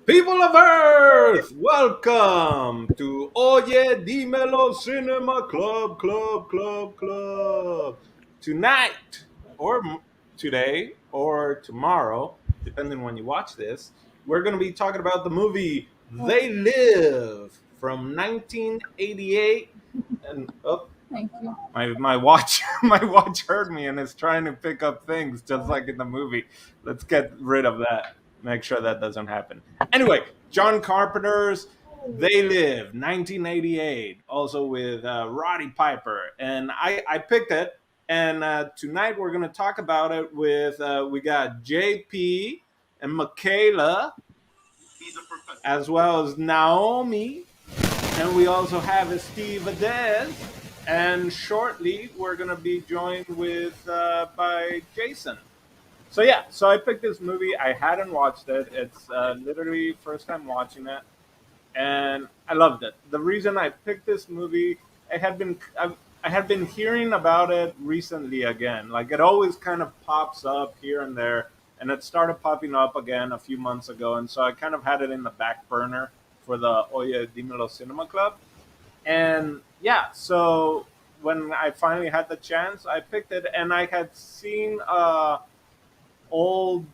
People of Earth, welcome to Oye Dimelo Cinema Club. Tonight, or today, or tomorrow, depending when you watch this, we're going to be talking about the movie They Live from 1988. And Thank you. my watch my watch heard me and is trying to pick up things just like in the movie. Let's get rid of that. Make sure that doesn't happen. Anyway, John Carpenter's They Live, 1988, also with Roddy Piper, and I picked it. And tonight we're going to talk about it with we got JP and Michaela, as well as Naomi, and we also have Steve Adez. And shortly, we're going to be joined with by Jason. So yeah, so I picked this movie. I hadn't watched it. It's literally first time watching it, and I loved it. The reason I picked this movie, I had been hearing about it recently again. Like it always kind of pops up here and there, and it started popping up again a few months ago, and so I kind of had it in the back burner for the Oye Dimelo Cinema Club. And yeah, so when I finally had the chance, I picked it, and I had seen old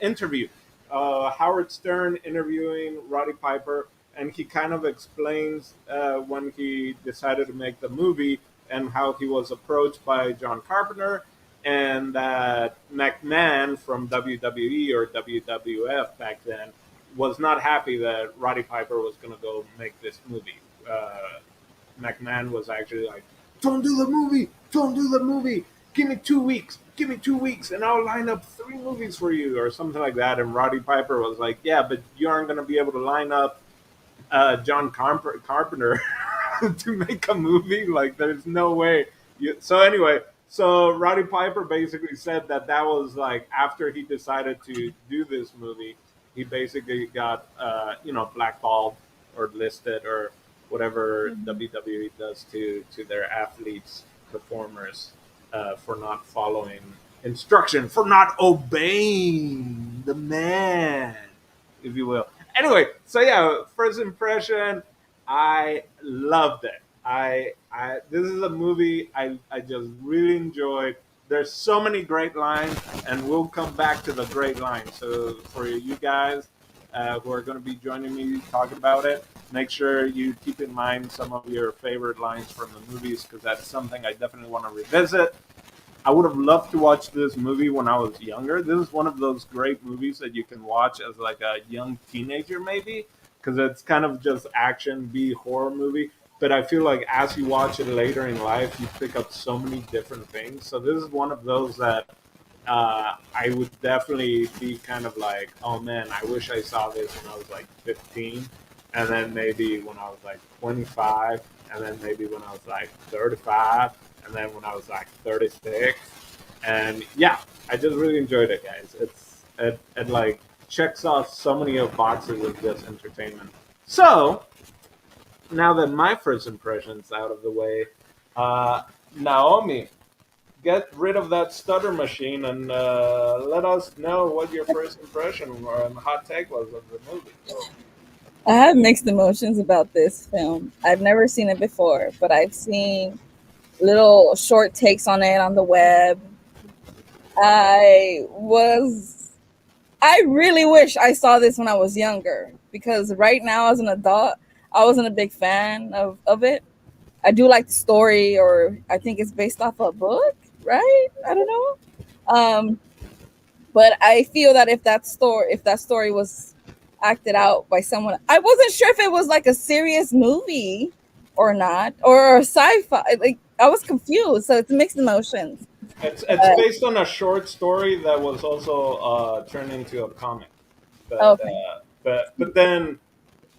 interview, Howard Stern interviewing Roddy Piper, and he kind of explains when he decided to make the movie and how he was approached by John Carpenter, and that McMahon from WWE or WWF back then was not happy that Roddy Piper was going to go make this movie. McMahon was actually like, "Don't do the movie! Don't do the movie! Give me 2 weeks! Give me 2 weeks, and I'll line up 3 movies for you," or something like that. And Roddy Piper was like, "Yeah, but you aren't going to be able to line up John Carpenter to make a movie. Like, there's no way." So anyway, so Roddy Piper basically said that that was like after he decided to do this movie, he basically got blackballed or listed or whatever WWE does to their athletes, performers, for not following instruction, for not obeying the man, if you will. Anyway, so yeah, first impression, I loved it. I this is a movie I just really enjoyed. There's so many great lines, and we'll come back to the great lines. So for you guys who are going to be joining me talking about it, make sure you keep in mind some of your favorite lines from the movies, because that's something I definitely want to revisit. I would have loved to watch this movie when I was younger. This is one of those great movies that you can watch as like a young teenager, maybe, because it's kind of just action B horror movie. But I feel like as you watch it later in life, you pick up so many different things. So this is one of those that I would definitely be kind of like, oh man, I wish I saw this when I was like 15, and then maybe when I was like 25, and then maybe when I was like 35, and then when I was like 36. And yeah, I just really enjoyed it, guys. It like checks off so many of boxes of just entertainment. So now that my first impression's out of the way, Naomi, get rid of that stutter machine and let us know what your first impression or hot take was of the movie. I have mixed emotions about this film. I've never seen it before, but I've seen little short takes on it on the web. I was, I really wish I saw this when I was younger, because right now as an adult, I wasn't a big fan of it. I do like the story, or I think it's based off a book, right? I don't know. Um, but I feel that if that story was acted out by someone, I wasn't sure if it was like a serious movie or not, or a sci-fi. Like I was confused, so it's mixed emotions. It's But based on a short story that was also turned into a comic, but okay. then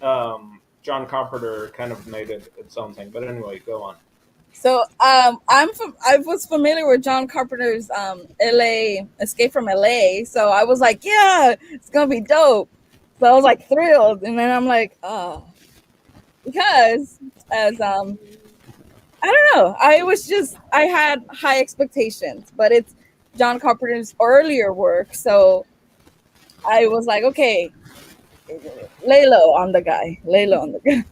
John Carpenter kind of made it its own thing. But anyway, go on. So I was familiar with John Carpenter's LA Escape from LA. So I was like, yeah, it's gonna be dope. So I was like thrilled, and then I'm like, oh, because as I don't know, I had high expectations, but it's John Carpenter's earlier work, so I was like, okay, lay low on the guy. Lay low on the guy.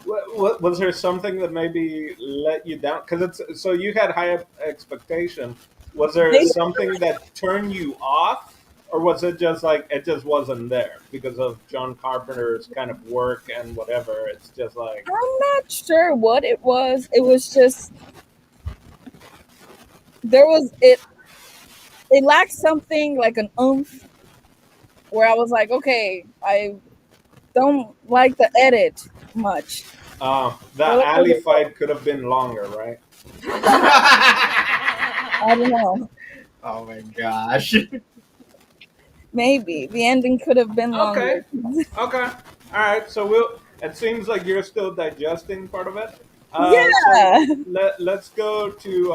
What was there something that maybe let you down? Because it's so you had high expectation. Was there They, something that turned you off, or was it just like it just wasn't there because of John Carpenter's kind of work and whatever? It's just like I'm not sure what it was. It was just there was it. It lacked something like an oomph where I was like, okay, I don't like the edit much. the alley fight could have been longer, right? I don't know. Oh my gosh. Maybe the ending could have been Okay. longer. Okay. All right. So we'll. It seems like you're still digesting part of it. Yeah. So let's go to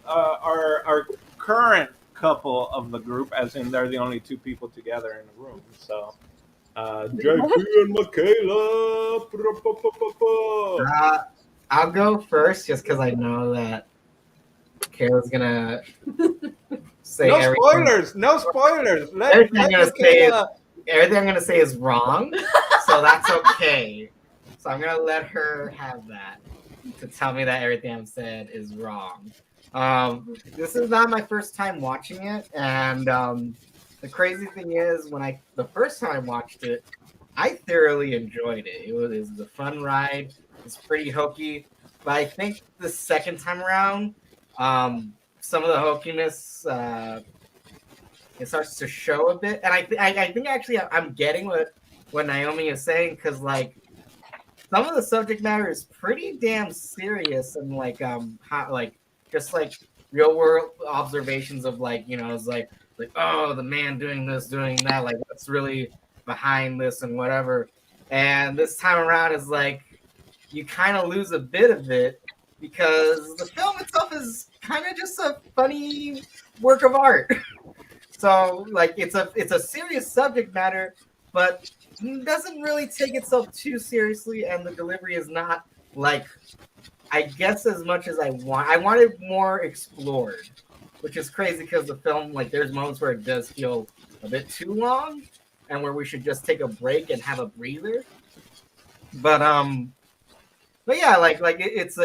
our current couple of the group, as in they're the only two people together in the room. So JP and Michaela. I'll go first just because I know that Kayla's gonna say No everything. spoilers. No spoilers. Everything I'm gonna say is- Michaela. Everything I'm gonna say is wrong, so that's okay. So I'm gonna let her have that to tell me that everything I've said is wrong. This is not my first time watching it, and the crazy thing is, the first time I watched it, I thoroughly enjoyed it. It was a fun ride. It's pretty hokey, but I think the second time around, some of the hokiness it starts to show a bit, and I think actually I'm getting what Naomi is saying, because like some of the subject matter is pretty damn serious, and like just like real world observations of like, you know, it's like oh, the man doing this, doing that, like what's really behind this and whatever. And this time around is like you kind of lose a bit of it because the film itself is kind of just a funny work of art. So like it's a serious subject matter, but doesn't really take itself too seriously, and the delivery is not like, I guess, as much as I want. I wanted more explored, which is crazy because the film, like, there's moments where it does feel a bit too long, and where we should just take a break and have a breather. But yeah, it's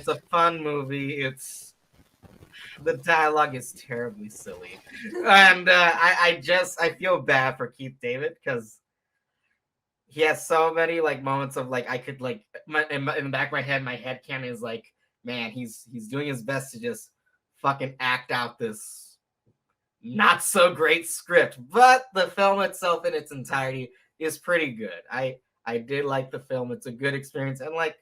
a fun movie. The dialogue is terribly silly, and I feel bad for Keith David because he has so many like moments of like I could like in the back of my head canon is like, man, he's doing his best to just fucking act out this not so great script, but the film itself in its entirety is pretty good. I did like the film. It's a good experience, and like,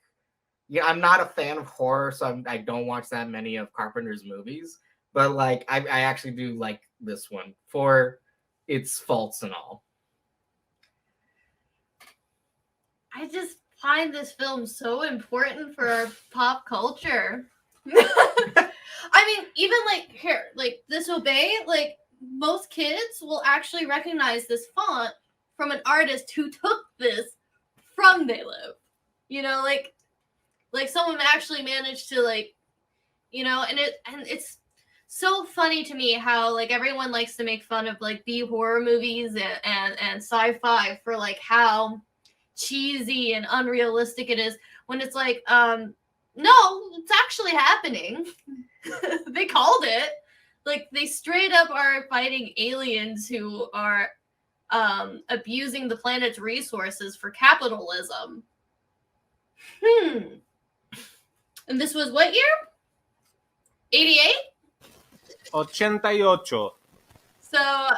yeah, I'm not a fan of horror, so I don't watch that many of Carpenter's movies. But like, I actually do like this one for its faults and all. I just find this film so important for our pop culture. I mean, even like here, like Disobey, like most kids will actually recognize this font from an artist who took this from They Live. You know, like someone actually managed to like, you know, and it's so funny to me how like everyone likes to make fun of like B horror movies and sci-fi for like how cheesy and unrealistic it is, when it's like no, it's actually happening. They called it. Like, they straight up are fighting aliens who are abusing the planet's resources for capitalism. And this was what year? 88? 88. So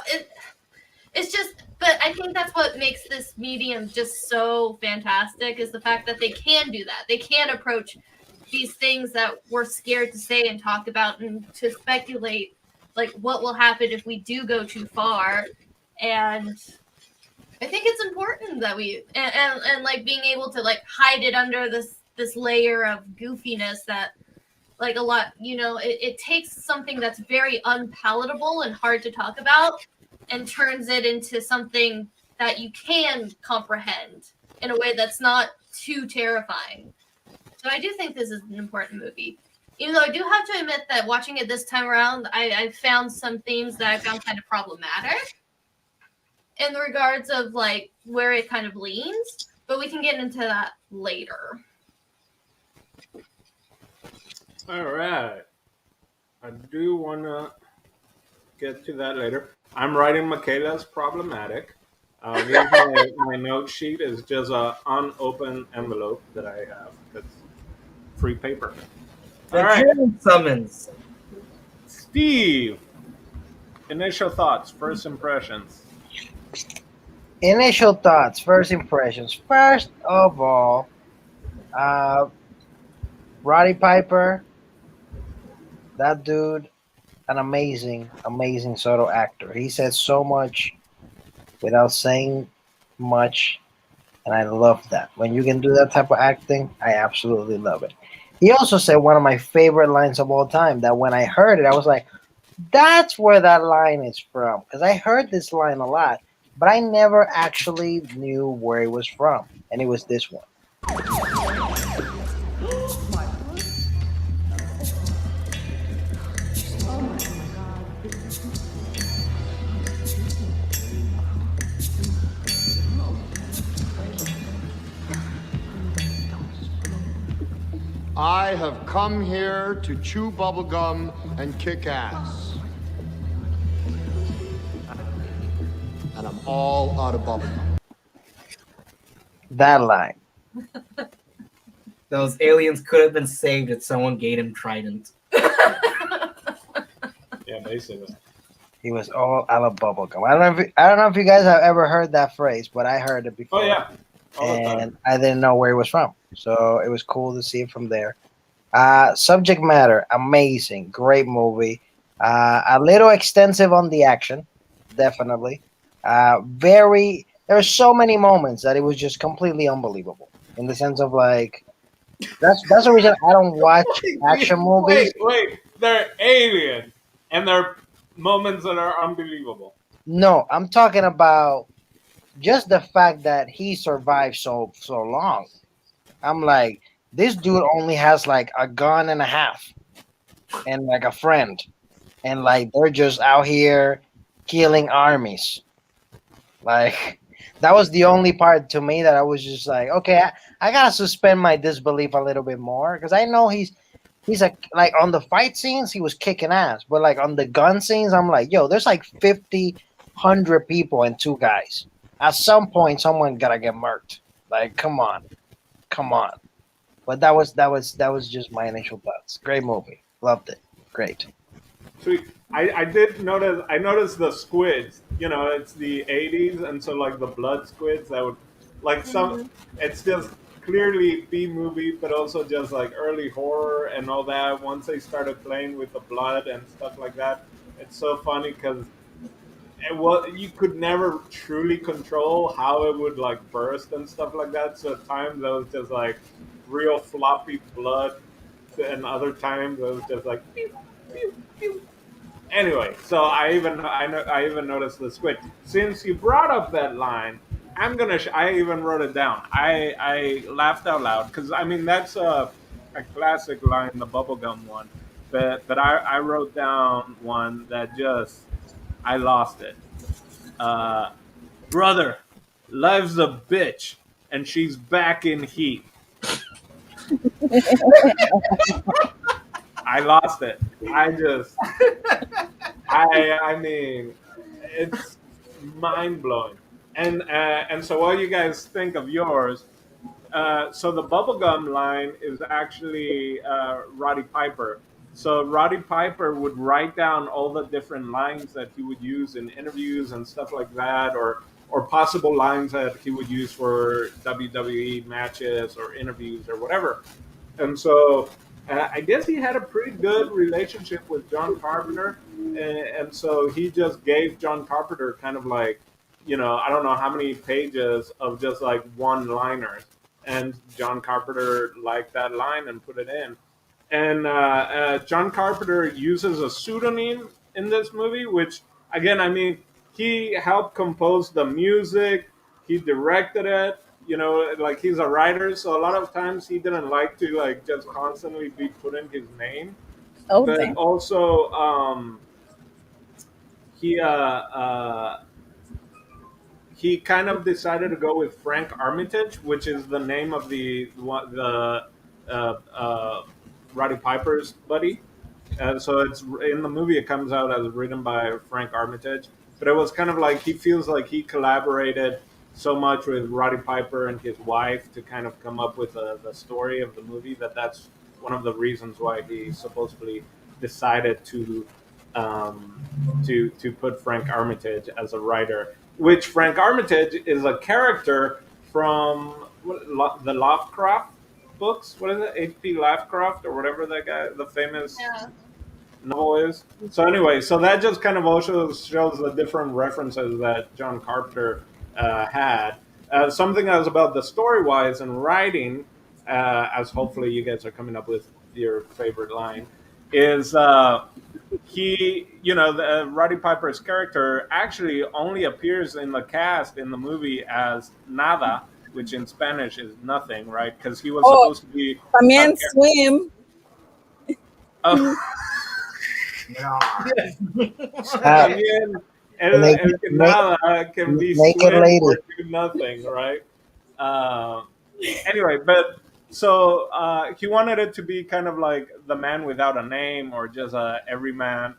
it's just, but I think that's what makes this medium just so fantastic, is the fact that they can do that. They can approach these things that we're scared to say and talk about, and to speculate like what will happen if we do go too far. And I think it's important that we and like being able to like hide it under this layer of goofiness that like a lot, you know, it takes something that's very unpalatable and hard to talk about and turns it into something that you can comprehend in a way that's not too terrifying. So I do think this is an important movie. Even though I do have to admit that watching it this time around, I found some themes that I found kind of problematic. in regards of like where it kind of leans, but we can get into that later. All right. I do want to get to that later. I'm writing Michaela's problematic. Here's my note sheet is just a unopened envelope that I have. That's free paper. The All right, June summons. Steve. Initial thoughts, first impressions. Initial thoughts, first impressions. First of all, uh, Roddy Piper, that dude, an amazing, amazing solo actor. He said so much without saying much, and I love that. When you can do that type of acting, I absolutely love it. He also said one of my favorite lines of all time that when I heard it, I was like, that's where that line is from. Because I heard this line a lot, but I never actually knew where it was from. And it was this one. I have come here to chew bubblegum and kick ass. And I'm all out of bubblegum. That line. Those aliens could have been saved if someone gave him Trident. Yeah, basically. He was all out of bubblegum. I don't know if you guys have ever heard that phrase, but I heard it before. Oh yeah, all the time. And I didn't know where it was from. So it was cool to see it from there. Subject matter, amazing, great movie. A little extensive on the action, definitely. There were so many moments that it was just completely unbelievable. In the sense of like, that's the reason I don't watch action movies. Wait, they're aliens, and there are moments that are unbelievable. No, I'm talking about just the fact that he survived so long. I'm like, this dude only has like a gun and a half and like a friend. And like they're just out here killing armies. Like that was the only part to me that I was just like, okay, I gotta suspend my disbelief a little bit more because I know he's like on the fight scenes he was kicking ass, but like on the gun scenes I'm like, yo, there's like 50, 100 people and two guys. At some point, someone gotta get murked. Like, come on. But that was just my initial thoughts. Great movie, loved it. Great. Sweet. I did notice. I noticed the squids. You know, it's the '80s, and so like the blood squids that would, like some. It's just clearly B movie, but also just like early horror and all that. Once they started playing with the blood and stuff like that, it's so funny because you could never truly control how it would like burst and stuff like that. So at times it was just like real floppy blood, and other times it was just like pew, pew, pew. Anyway, so I even noticed the squid. Since you brought up that line, I even wrote it down. I laughed out loud because I mean that's a classic line, the bubblegum one. But I wrote down one that just I lost it. Brother, life's a bitch, and she's back in heat. I lost it. I mean, it's mind blowing. And so, what you guys think of yours? So the bubblegum line is actually Roddy Piper. So Roddy Piper would write down all the different lines that he would use in interviews and stuff like that, or possible lines that he would use for WWE matches or interviews or whatever. And so I guess he had a pretty good relationship with John Carpenter, and so he just gave John Carpenter kind of like, I don't know how many pages of just like one-liners, and John Carpenter liked that line and put it in. And John Carpenter uses a pseudonym in this movie, which again, I mean, he helped compose the music, he directed it. Like he's a writer, so a lot of times he didn't like to like just constantly be putting his name. Oh, But damn. also, he he kind of decided to go with Frank Armitage, which is the name of the Roddy Piper's buddy. So it's in the movie. It comes out as written by Frank Armitage, but it was kind of like he feels like he collaborated so much with Roddy Piper and his wife to kind of come up with the story of the movie that's one of the reasons why he supposedly decided to put Frank Armitage as a writer. Which Frank Armitage is a character from the Lovecraft books. What is it? H.P. Lovecraft or whatever that guy, the famous Yeah. novel is. So anyway, so that just kind of also shows the different references that John Carpenter had. Something else about the story wise and writing, as hopefully you guys are coming up with your favorite line, is Roddy Piper's character actually only appears in the cast in the movie as nada, which in Spanish is nothing, right? Because he was supposed to be también swim. Oh. Yeah. También el que nada can be swim or do nothing, right? Anyway, but so he wanted it to be kind of like the man without a name or just a everyman.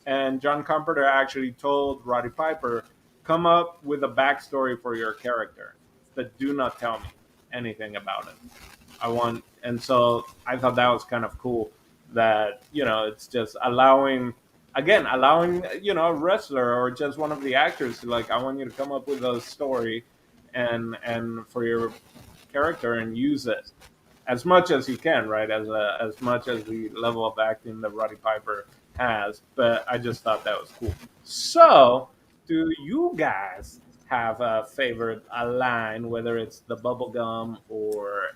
And John Carpenter actually told Roddy Piper, come up with a backstory for your character, but do not tell me anything about it. And so I thought that was kind of cool that, it's just allowing, a wrestler or just one of the actors to I want you to come up with a story and for your character and use it as much as you can, right? As much as the level of acting that Roddy Piper has. But I just thought that was cool. So, do you guys have a favorite line, whether it's the bubblegum or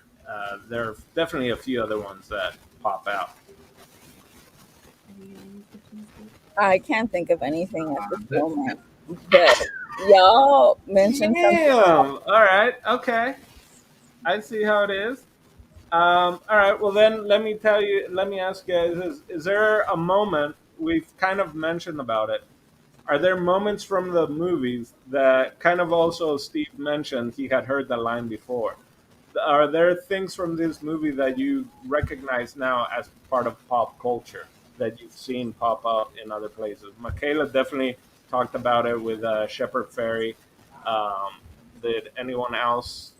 there are definitely a few other ones that pop out? I can't think of anything at this moment, but y'all mentioned something. All right. Okay. I see how it is. All right. Well, then let me ask you guys: is there a moment we've kind of mentioned about it? Are there moments from the movies that kind of also Steve mentioned he had heard the line before? Are there things from this movie that you recognize now as part of pop culture that you've seen pop up in other places? Michaela definitely talked about it with Shepard Fairey. Did anyone else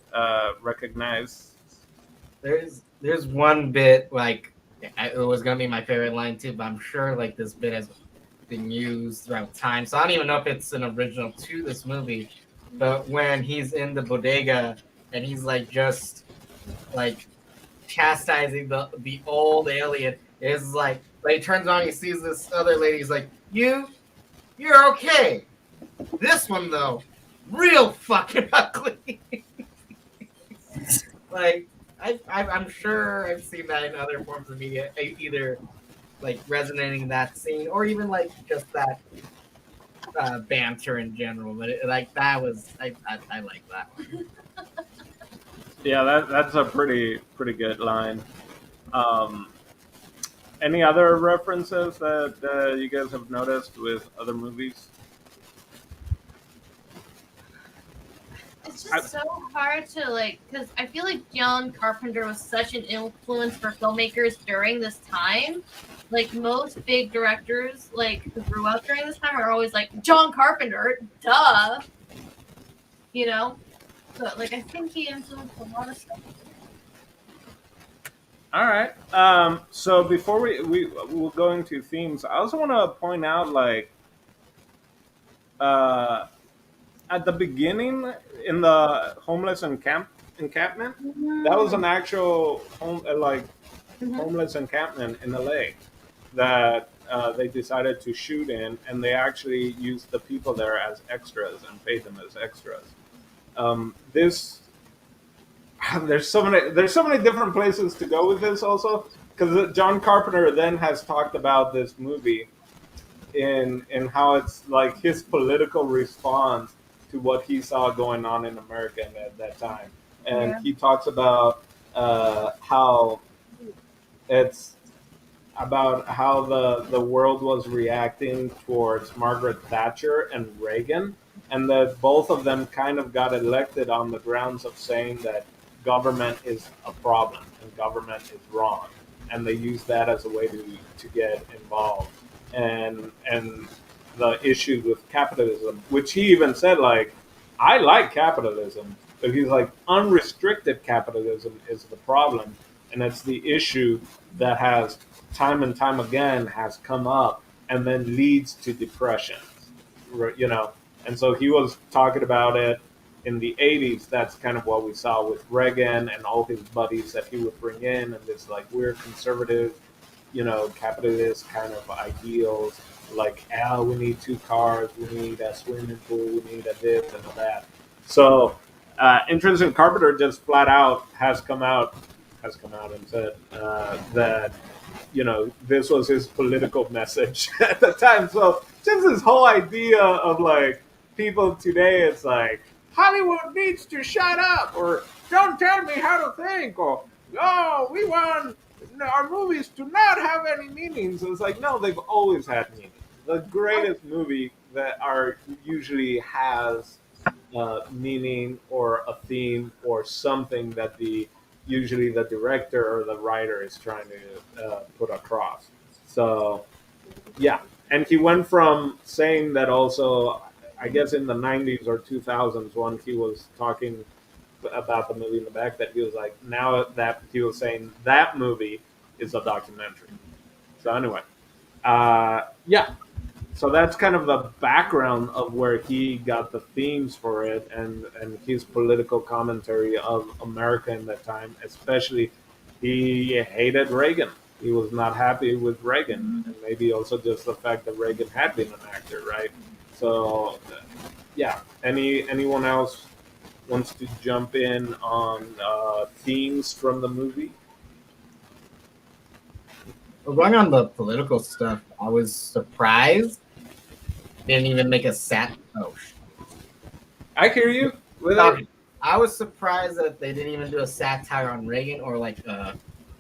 recognize? There's one bit it was gonna be my favorite line too, but I'm sure this bit has been used throughout time, so I don't even know if it's an original to this movie. But when he's in the bodega and he's just chastising the old alien, is he turns on, he sees this other lady, he's like, you're okay. This one though, real fucking ugly. I'm sure I've seen that in other forms of media, either resonating in that scene or even just that banter in general. But that was I like that one. Yeah, that's a pretty good line. Any other references that you guys have noticed with other movies? It's just so hard to because I feel like John Carpenter was such an influence for filmmakers during this time. Most big directors who grew up during this time are always John Carpenter, duh. But I think he influenced a lot of stuff. All right. So before we'll go into themes, I also want to point out at the beginning in the homeless encampment, that was an actual homeless encampment in LA that they decided to shoot in, and they actually used the people there as extras and paid them as extras. There's so many different places to go with this also, because John Carpenter then has talked about this movie in how it's his political response to what he saw going on in America at that time. And he talks about how it's about how the world was reacting towards Margaret Thatcher and Reagan and that both of them kind of got elected on the grounds of saying that government is a problem and government is wrong, and they use that as a way to get involved. And the issue with capitalism, which he even said, like, I like capitalism, but he's like, unrestricted capitalism is the problem, and it's the issue that has time and time again has come up and then leads to depression, you know. And so he was talking about it in the 80s. That's kind of what we saw with Reagan and all his buddies that he would bring in, and this like weird conservative, you know, capitalist kind of ideals, like, oh, we need two cars, we need a swimming pool, we need a this and a that. So Interesting Carpenter just flat out has come out and said that, you know, this was his political message at the time. So just this whole idea of like people today, it's like Hollywood needs to shut up, or don't tell me how to think, or oh, we want our movies to not have any meanings. It's like, no, they've always had meaning. The greatest movie that are usually has meaning or a theme or something that usually the director or the writer is trying to put across. So yeah, and he went from saying that also, I guess in the 90s or 2000s when he was talking about the movie in the back, that he was like, now that he was saying that movie is a documentary. So anyway, yeah, so that's kind of the background of where he got the themes for it, and his political commentary of America in that time. Especially, he hated Reagan. He was not happy with Reagan, and maybe also just the fact that Reagan had been an actor, right? So, yeah. Anyone else wants to jump in on themes from the movie? Well, going on the political stuff, I was surprised they didn't even make a I hear you. I was surprised that they didn't even do a satire on Reagan or like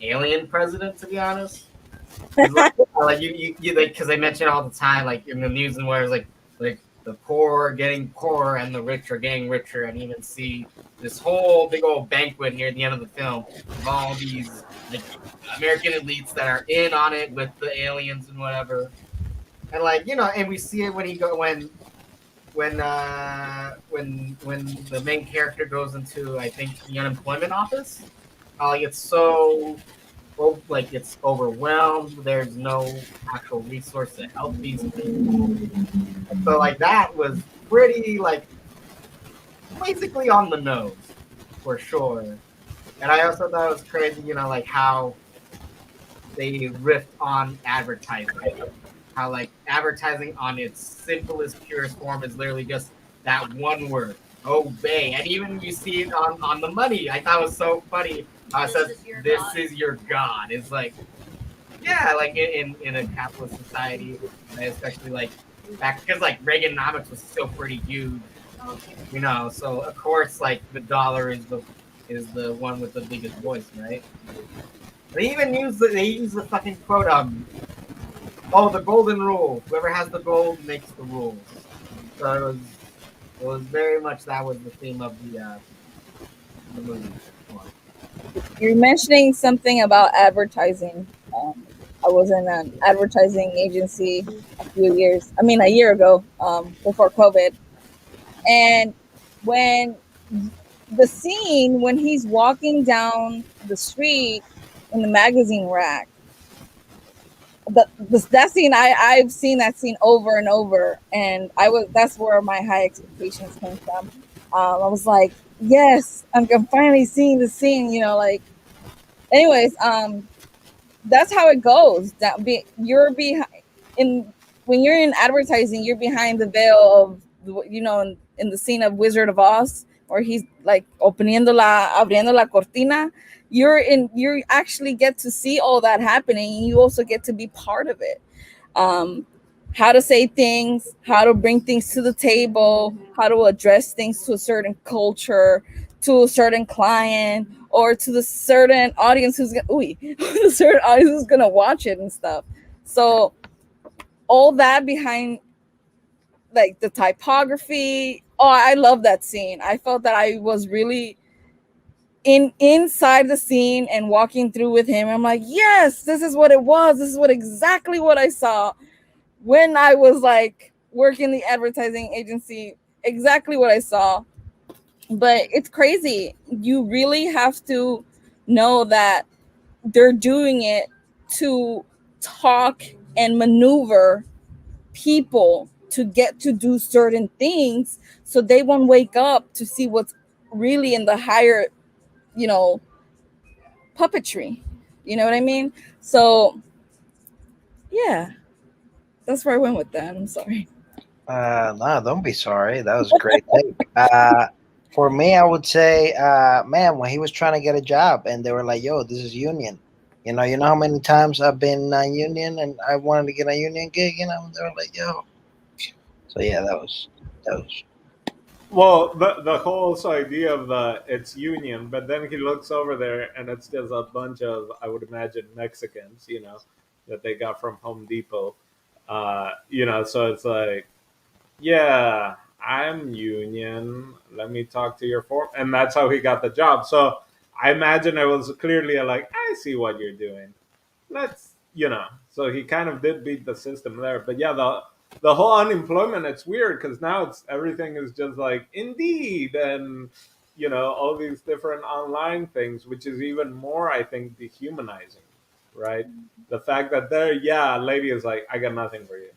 alien president, to be honest. Like you like, because they mention all the time, like in the news and where it's like the poor getting poorer and the rich are getting richer, and even see this whole big old banquet near the end of the film of all these like American elites that are in on it with the aliens and whatever. And like, you know, and we see it when when the main character goes into, I think, the unemployment office. Like it's so like it's overwhelmed. There's no actual resource to help these people. So like that was pretty like basically on the nose for sure. And I also thought it was crazy, you know, like how they riffed on advertising. How like advertising on its simplest, purest form is literally just that one word, obey. And even you see it on the money. I thought it was so funny. It says, "This is your God." It's like, yeah, like in a capitalist society, especially like back, because like Reaganomics was still pretty huge, you know. So of course, like the dollar is the one with the biggest voice, right? They even use the fucking quote, oh, the golden rule. Whoever has the gold makes the rules. So it was very much that was the theme of the movie. You're mentioning something about advertising. I was in an advertising agency a year ago, before COVID. And when the scene when he's walking down the street in the magazine rack, that scene, I've seen that scene over and over, and that's where my high expectations came from. I was like, yes, I'm finally seeing the scene, you know, like. Anyways, that's how it goes. You're behind when you're in advertising, you're behind the veil of, you know, in the scene of Wizard of Oz, where he's like abriendo la cortina. You actually get to see all that happening. You also get to be part of it. How to say things, how to bring things to the table, how to address things to a certain culture, to a certain client, or to the certain audience the certain audience who's gonna watch it and stuff. So all that behind like the typography. Oh, I love that scene. I felt that I was really inside the scene and walking through with him. I'm like, yes, this is what it was. This is what exactly what I saw when I was like working the advertising agency. Exactly what I saw. But it's crazy. You really have to know that they're doing it to talk and maneuver people to get to do certain things so they won't wake up to see what's really in the higher, you know, puppetry. You know what I mean? So yeah, that's where I went with that. I'm sorry. No, don't be sorry. That was a great take. For me, I would say, man, when he was trying to get a job and they were like, "Yo, this is union." You know how many times I've been union and I wanted to get a union gig. They were like, "Yo." So yeah, that was. Well, the whole idea of it's union, but then he looks over there and it's just a bunch of, I would imagine, Mexicans, that they got from Home Depot. So it's like, yeah, I'm union. Let me talk to your form, and that's how he got the job. So I imagine it was clearly like, I see what you're doing. So he kind of did beat the system there. But yeah, the whole unemployment, it's weird because now everything is just like Indeed and all these different online things, which is even more, I think, dehumanizing, right? The fact that a lady is like, I got nothing for you,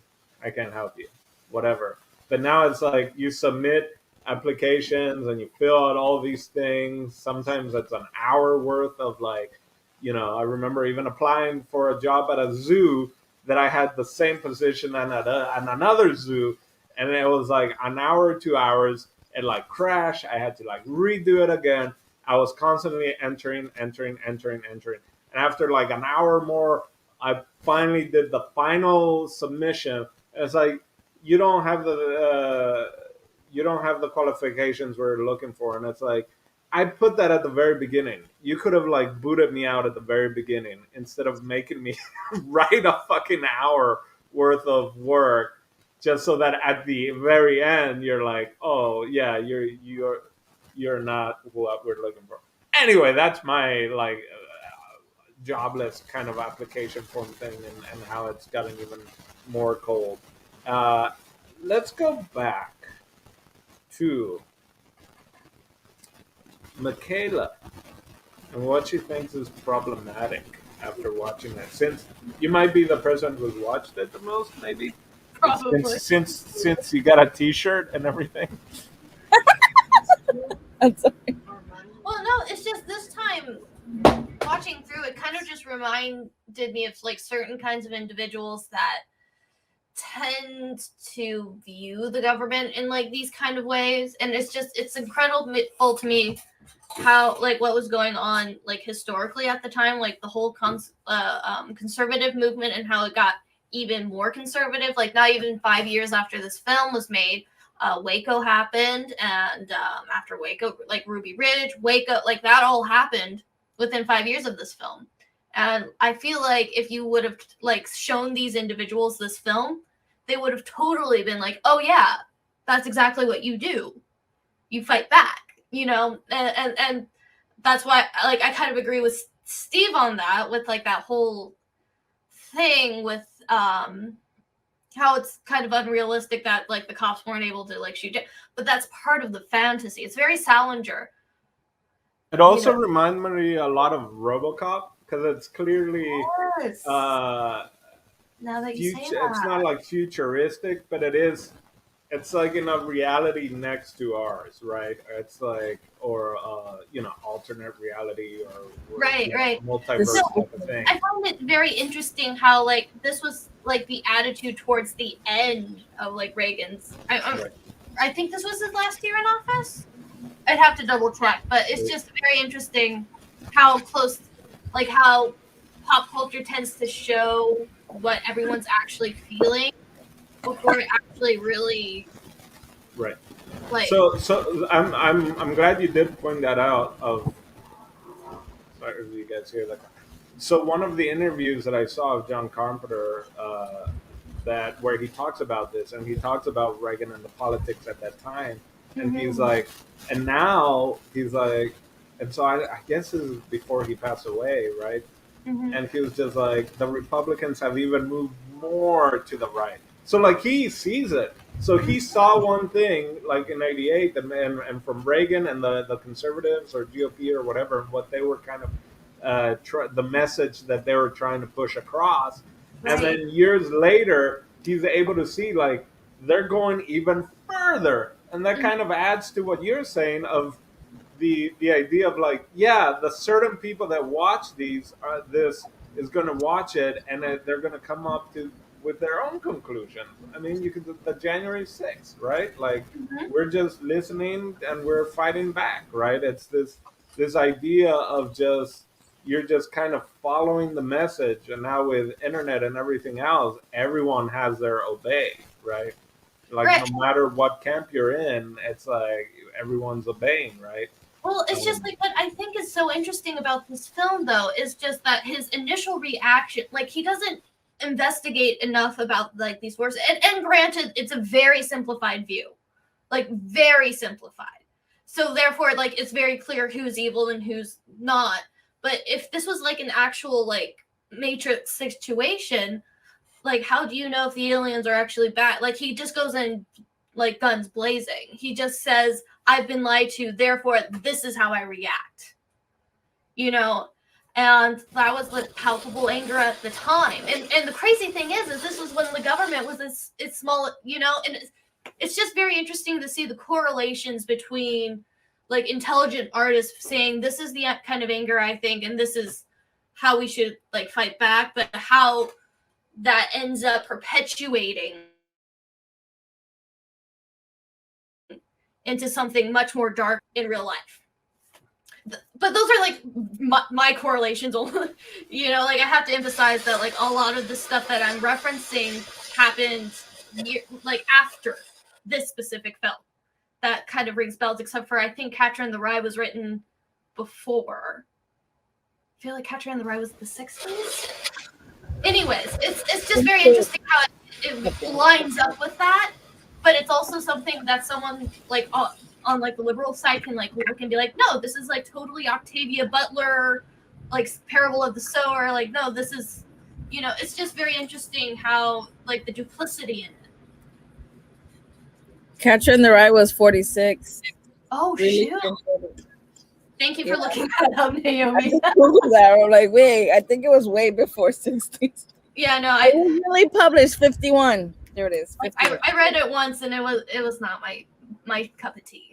I can't help you, whatever. But now it's like you submit applications and you fill out all these things. Sometimes it's an hour worth of I remember even applying for a job at a zoo that I had the same position and at another zoo, and it was like an hour, 2 hours. It crashed. I had to redo it again. I was constantly entering. And after an hour more, I finally did the final submission. It's like you don't have the qualifications we're looking for, and it's like I put that at the very beginning. You could have booted me out at the very beginning instead of making me write a fucking hour worth of work just so that at the very end you're like, oh yeah, you're not what we're looking for. Anyway, that's my jobless kind of application form thing, and how it's gotten even more cold. Let's go back to Michaela and what she thinks is problematic after watching it. Since you might be the person who's watched it the most, maybe. Probably. Since you got a T-shirt and everything. I'm sorry. Well, no, it's just this time watching through it kind of just reminded me of certain kinds of individuals that tend to view the government in these kind of ways, and it's incredible to me how what was going on historically at the time, the whole conservative movement, and how it got even more conservative. Not even 5 years after this film was made, Waco happened, and after Waco, Ruby Ridge, Waco, that all happened within 5 years of this film. And I feel like if you would have shown these individuals this film, they would have totally been like, oh yeah, that's exactly what you do. You fight back, and that's why I kind of agree with Steve on that, with that whole thing with how it's kind of unrealistic that the cops weren't able to shoot it, but that's part of the fantasy. It's very Salinger. It also reminded me a lot of RoboCop because it's clearly Yes. Now that you say future. that. It's not futuristic, but it is. It's in a reality next to ours, right? It's or alternate reality or Right. multiverse type of thing. I found it very interesting how this was the attitude towards the end of Reagan's. I think this was his last year in office. I'd have to double check, but it's just very interesting how close, how pop culture tends to show what everyone's actually feeling before it actually really. Right. So I'm glad you did point that out. Sorry if you guys hear that. So one of the interviews that I saw of John Carpenter, that where he talks about this, and he talks about Reagan and the politics at that time, and he's Mhm. like, and now he's like, and so I guess this is before he passed away, right? Mhm. And he was just like, the Republicans have even moved more to the right. So like he sees it. So he saw one thing like in '88, and from Reagan and the conservatives or GOP or whatever, what they were kind of the message that they were trying to push across. And Right. then years later, he's able to see like they're going even further, and that kind of adds to what you're saying of the idea of like, yeah, the certain people that watch this is going to watch it, and they're going to come up to with their own conclusions. I mean, you could the January 6th, right? Like Mhm. we're just listening and we're fighting back, right? It's this idea of just you're just kind of following the message, and now with internet and everything else, everyone has their obey, right? Like Right. no matter what camp you're in, it's like everyone's obeying, right? Well, it's just like what I think is so interesting about this film, though, is just that his initial reaction, like he doesn't investigate enough about like these forces. And granted, it's a very simplified view, like very simplified. So therefore, like it's very clear who's evil and who's not. But if this was like an actual like Matrix situation, like how do you know if the aliens are actually bad? Like he just goes in like guns blazing. He just says, I've been lied to, therefore this is how I react. You know? And that was like palpable anger at the time. And the crazy thing is this was when the government was it's small, you know, and it's just very interesting to see the correlations between like intelligent artists saying this is the kind of anger I think, and this is how we should like fight back, but how that ends up perpetuating into something much more dark in real life. But those are like my correlations. You know, like I have to emphasize that like a lot of the stuff that I'm referencing happened like after this specific film. That kind of rings bells, except for I think Catcher in the Rye was written before. I feel like Catcher in the Rye was the 60s. Anyways, it's just very interesting how it lines up with that, but it's also something that someone like on like the liberal side can like look and be like, no, this is like totally Octavia Butler, like Parable of the Sower. Like, no, this is, you know, it's just very interesting how like the duplicity in it. Catcher in the Rye was 46. Oh Really? shoot! Thank you for looking that up, Naomi. Google that. I'm like, wait, I think it was way before 60s. Yeah, no, It was really published 51. There it is. 51. I read it once and it was not my cup of tea.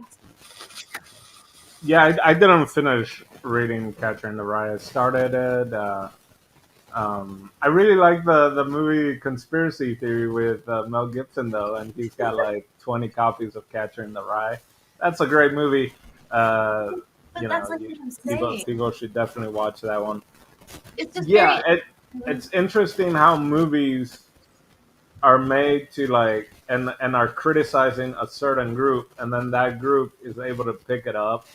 Yeah, I didn't finish reading Catcher in the Rye. I started it. I really like the movie Conspiracy Theory with Mel Gibson though, and he's got like 20 copies of Catcher in the Rye. That's a great movie. But You that's know, like what I'm saying. people should definitely watch that one. It's just Yeah, very it's interesting how movies are made to like and are criticizing a certain group, and then that group is able to pick it up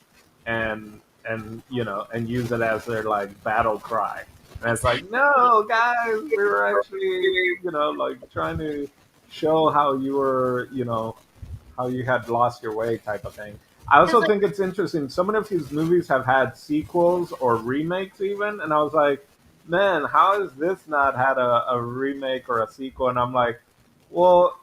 and you know and use it as their like battle cry. And it's like, no, guys, we were actually you know like trying to show how you were you know how you had lost your way type of thing. I also think it's interesting. So many of these movies have had sequels or remakes, even, and I was like, man, how has this not had a remake or a sequel? And I'm like, well,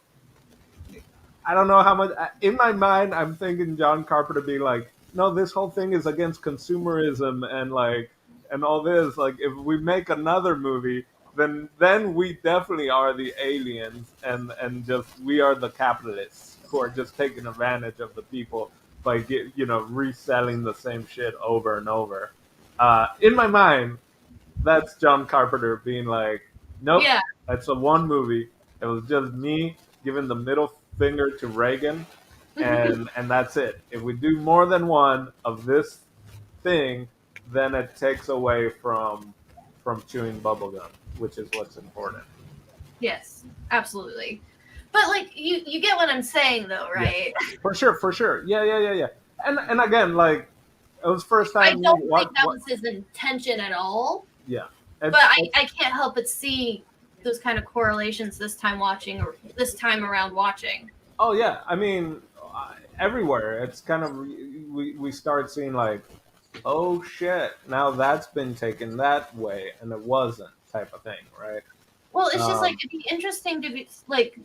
I don't know how much. In my mind, I'm thinking John Carpenter being like, no, this whole thing is against consumerism and like and all this. Like, if we make another movie, then we definitely are the aliens, and just we are the capitalists who are just taking advantage of the people by you know reselling the same shit over and over. In my mind, that's John Carpenter being like, nope, yeah. that's a one movie. It was just me giving the middle finger to Reagan, and that's it. If we do more than one of this thing, then it takes away from chewing bubblegum, which is what's important. Yes, absolutely. But like you get what I'm saying though, right? Yeah. For sure. Yeah. And again, like it was first I time. don't think that was his intention at all. Yeah. But I can't help but see those kind of correlations this time around watching. Oh yeah, I mean, everywhere it's kind of we start seeing like, oh shit, now that's been taken that way and it wasn't, type of thing, right? Well, it's just like Um, it'd be interesting to be like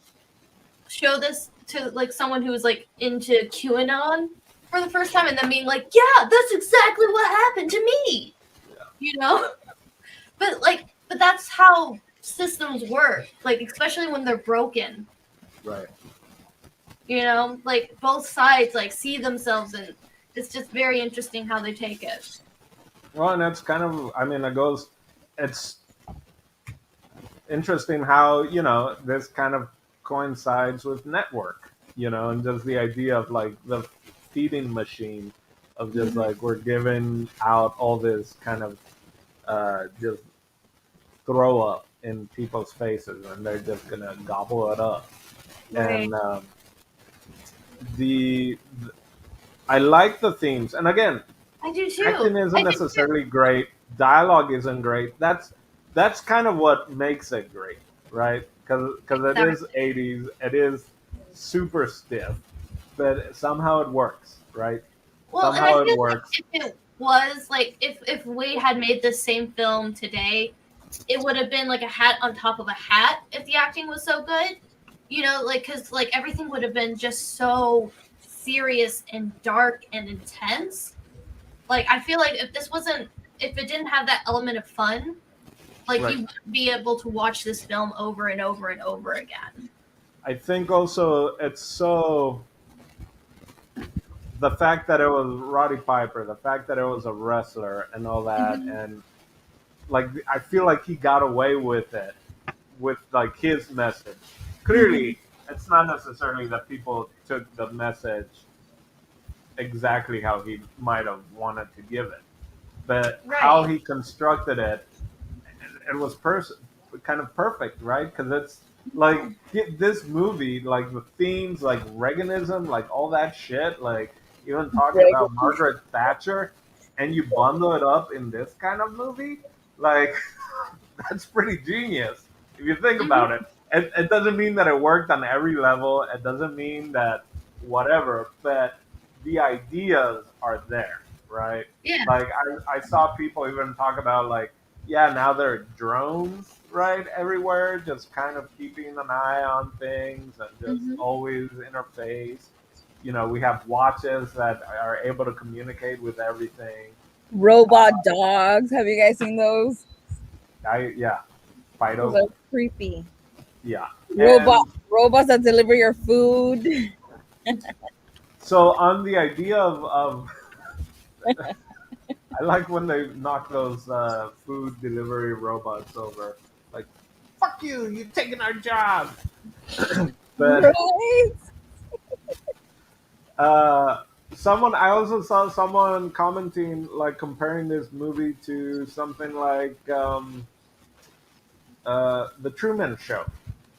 show this to like someone who's like into QAnon for the first time and then being like, yeah, that's exactly what happened to me. Yeah. You know? But that's how systems work, like especially when they're broken. right. You know, like both sides like see themselves and it's just very interesting how they take it. Well, and it's kind of, I mean, it's interesting how, this kind of coincides with network, and just the idea of like the feeding machine of just like we're giving out all this kind of just throw up in people's faces and they're just gonna gobble it up. Right. And the I like the themes, and again, I do too. acting isn't I do too. necessarily great. Dialogue isn't great. That's kind of what makes it great, right? Because it is '80s. It is super stiff, but somehow it works, right? Well, and Somehow I it feel works. like if it was like if we had made this same film today, it would have been like a hat on top of a hat if the acting was so good. You know, like because like everything would have been just so serious and dark and intense. Like I feel like if it didn't have that element of fun, like Right. you wouldn't be able to watch this film over and over and over again. I think also it's so the fact that it was Roddy Piper, the fact that it was a wrestler and all that, and like I feel like he got away with it with like his message. Clearly, it's not necessarily that people took the message exactly how he might have wanted to give it, but how Right. he constructed it, it was kind of perfect, right? Because it's like this movie, like the themes, like Reaganism, like all that shit, like even talking about Margaret Thatcher, and you bundle it up in this kind of movie, like that's pretty genius if you think about it. It doesn't mean that it worked on every level. It doesn't mean that whatever, but the ideas are there, right? Yeah. Like I saw people even talk about like, yeah, now there are drones, right, everywhere, just kind of keeping an eye on things and just always interface. We have watches that are able to communicate with everything. Robot dogs. Have you guys seen those? Yeah, Fido. Those are creepy. Yeah. Robots that deliver your food. So on the idea of I like when they knock those food delivery robots over. Like, fuck you, you're taking our job. But Right? I also saw someone commenting, like comparing this movie to something like The Truman Show.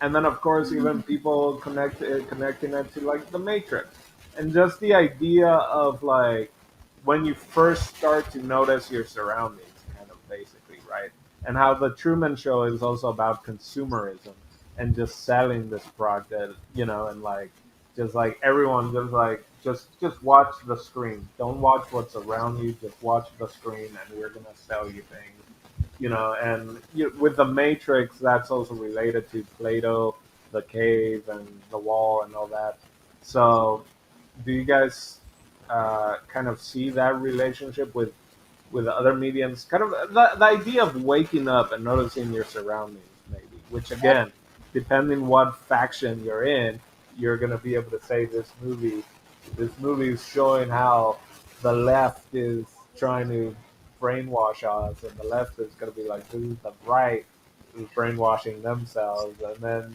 And then, of course, even people connecting it to like The Matrix. And just the idea of like when you first start to notice your surroundings, kind of basically, right? And how The Truman Show is also about consumerism and just selling this product, and like just like everyone just watch the screen. Don't watch what's around you. Just watch the screen, and we're gonna sell you things. And with the Matrix, that's also related to Plato, the cave, and the wall, and all that. So, do you guys kind of see that relationship with other mediums? Kind of the idea of waking up and noticing your surroundings, maybe. Which again, depending what faction you're in, you're gonna be able to say this movie is showing how the left is trying to brainwash us, and the left is going to be like, this is the right who's brainwashing themselves, and then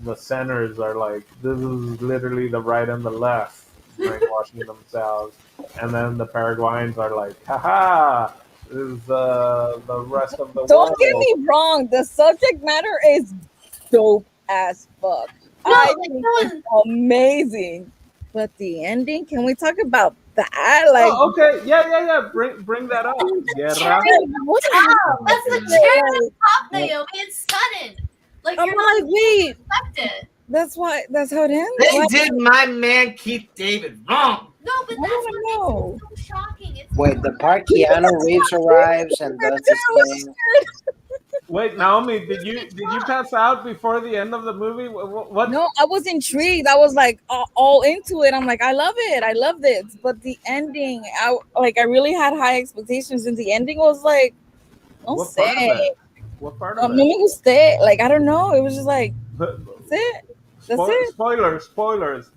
the centers are like, this is literally the right and the left brainwashing themselves, and then the Paraguayans are like, haha, this is the rest of the Don't world. get me wrong. The subject matter is dope as fuck. No, I like, think no, it's amazing. But the ending, can we talk about that? Like, Oh, okay. Yeah. Bring that up. Guerra. what Top. Oh my That's the God. cherry on top, Like, Naomi. It's sudden. Like I'm you're not like, wait, expect it. that's how it ends. They Why? did my man Keith David wrong. No, but I that's don't what know. makes it so shocking. It's wait, the part Keanu Reeves arrives and does his thing. Wait, Naomi, did you pass out before the end of the movie? What? No, I was intrigued. I was like all into it. I'm like, I love it. I love this. But the ending, I really had high expectations, and the ending was like, don't What part of say. it? What part No of me it? guste. Like, I don't know. It was just like, that's it. That's it. Spoilers.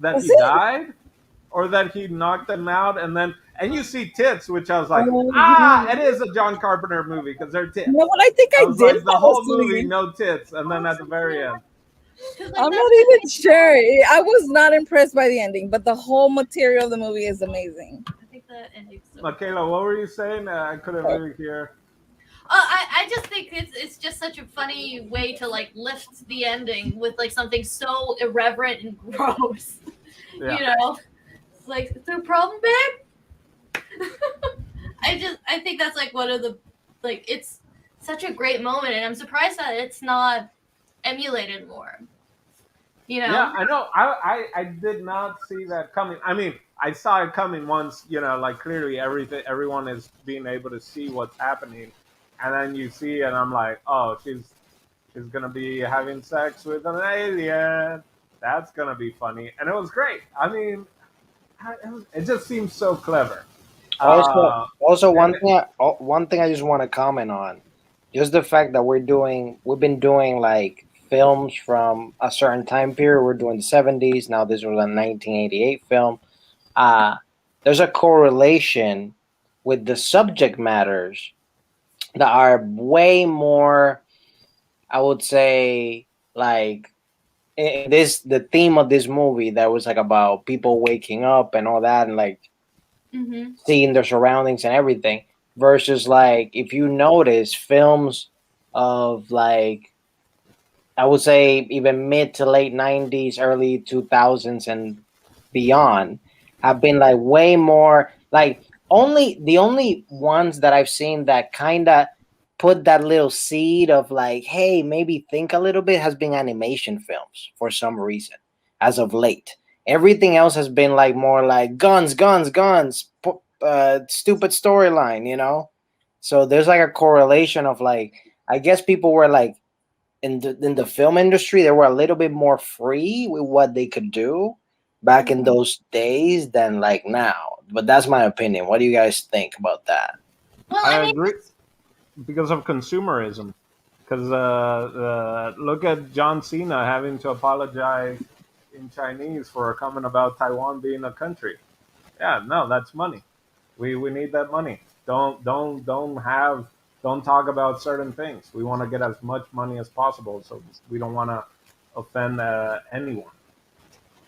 That That's he it. died, or that he knocked them out, and you see tits, which I was like, Oh, it is a John Carpenter movie because they're tits. you know what? I think I I was did like, the fall whole movie, asleep. no tits, and then at the very end. 'Cause, like, I'm that's not what even sure. I was not impressed by the ending, but the whole material of the movie is amazing. I think the ending's so. Michaela, what were you saying? I couldn't really hear. I just think it's just such a funny way to like lift the ending with like something so irreverent and gross. Yeah. You know, it's like it's a problem, babe. I think that's like one of the like it's such a great moment, and I'm surprised that it's not emulated more. You know, Yeah, I know. I did not see that coming. I mean, I saw it coming once, like clearly everyone is being able to see what's happening, and then you see, and I'm like, oh, she's gonna be having sex with an alien. That's gonna be funny, and it was great. I mean, it just seems so clever. Also, And one thing I just want to comment on, just the fact that we've been doing like films from a certain time period. We're doing the 70s now. This was a 1988 film. Uh, there's a correlation with the subject matters that are way more, I would say, like the theme of this movie that was like about people waking up and all that, and like seeing their surroundings and everything, versus like if you notice films of like, I would say even mid to late 90s, early 2000s and beyond have been like way more like, the only ones that I've seen that kind of put that little seed of like, hey, maybe think a little bit, has been animation films for some reason as of late. Everything else has been like more like guns, stupid storyline. So there's like a correlation of like, I guess people were like, in the film industry, they were a little bit more free with what they could do back in those days than like now. But that's my opinion. What do you guys think about that? well, I I mean, agree because of consumerism. Because look at John Cena having to apologize in Chinese for comment about Taiwan being a country. Yeah, no, that's money. We need that money. Don't talk about certain things. We want to get as much money as possible, so we don't want to offend anyone.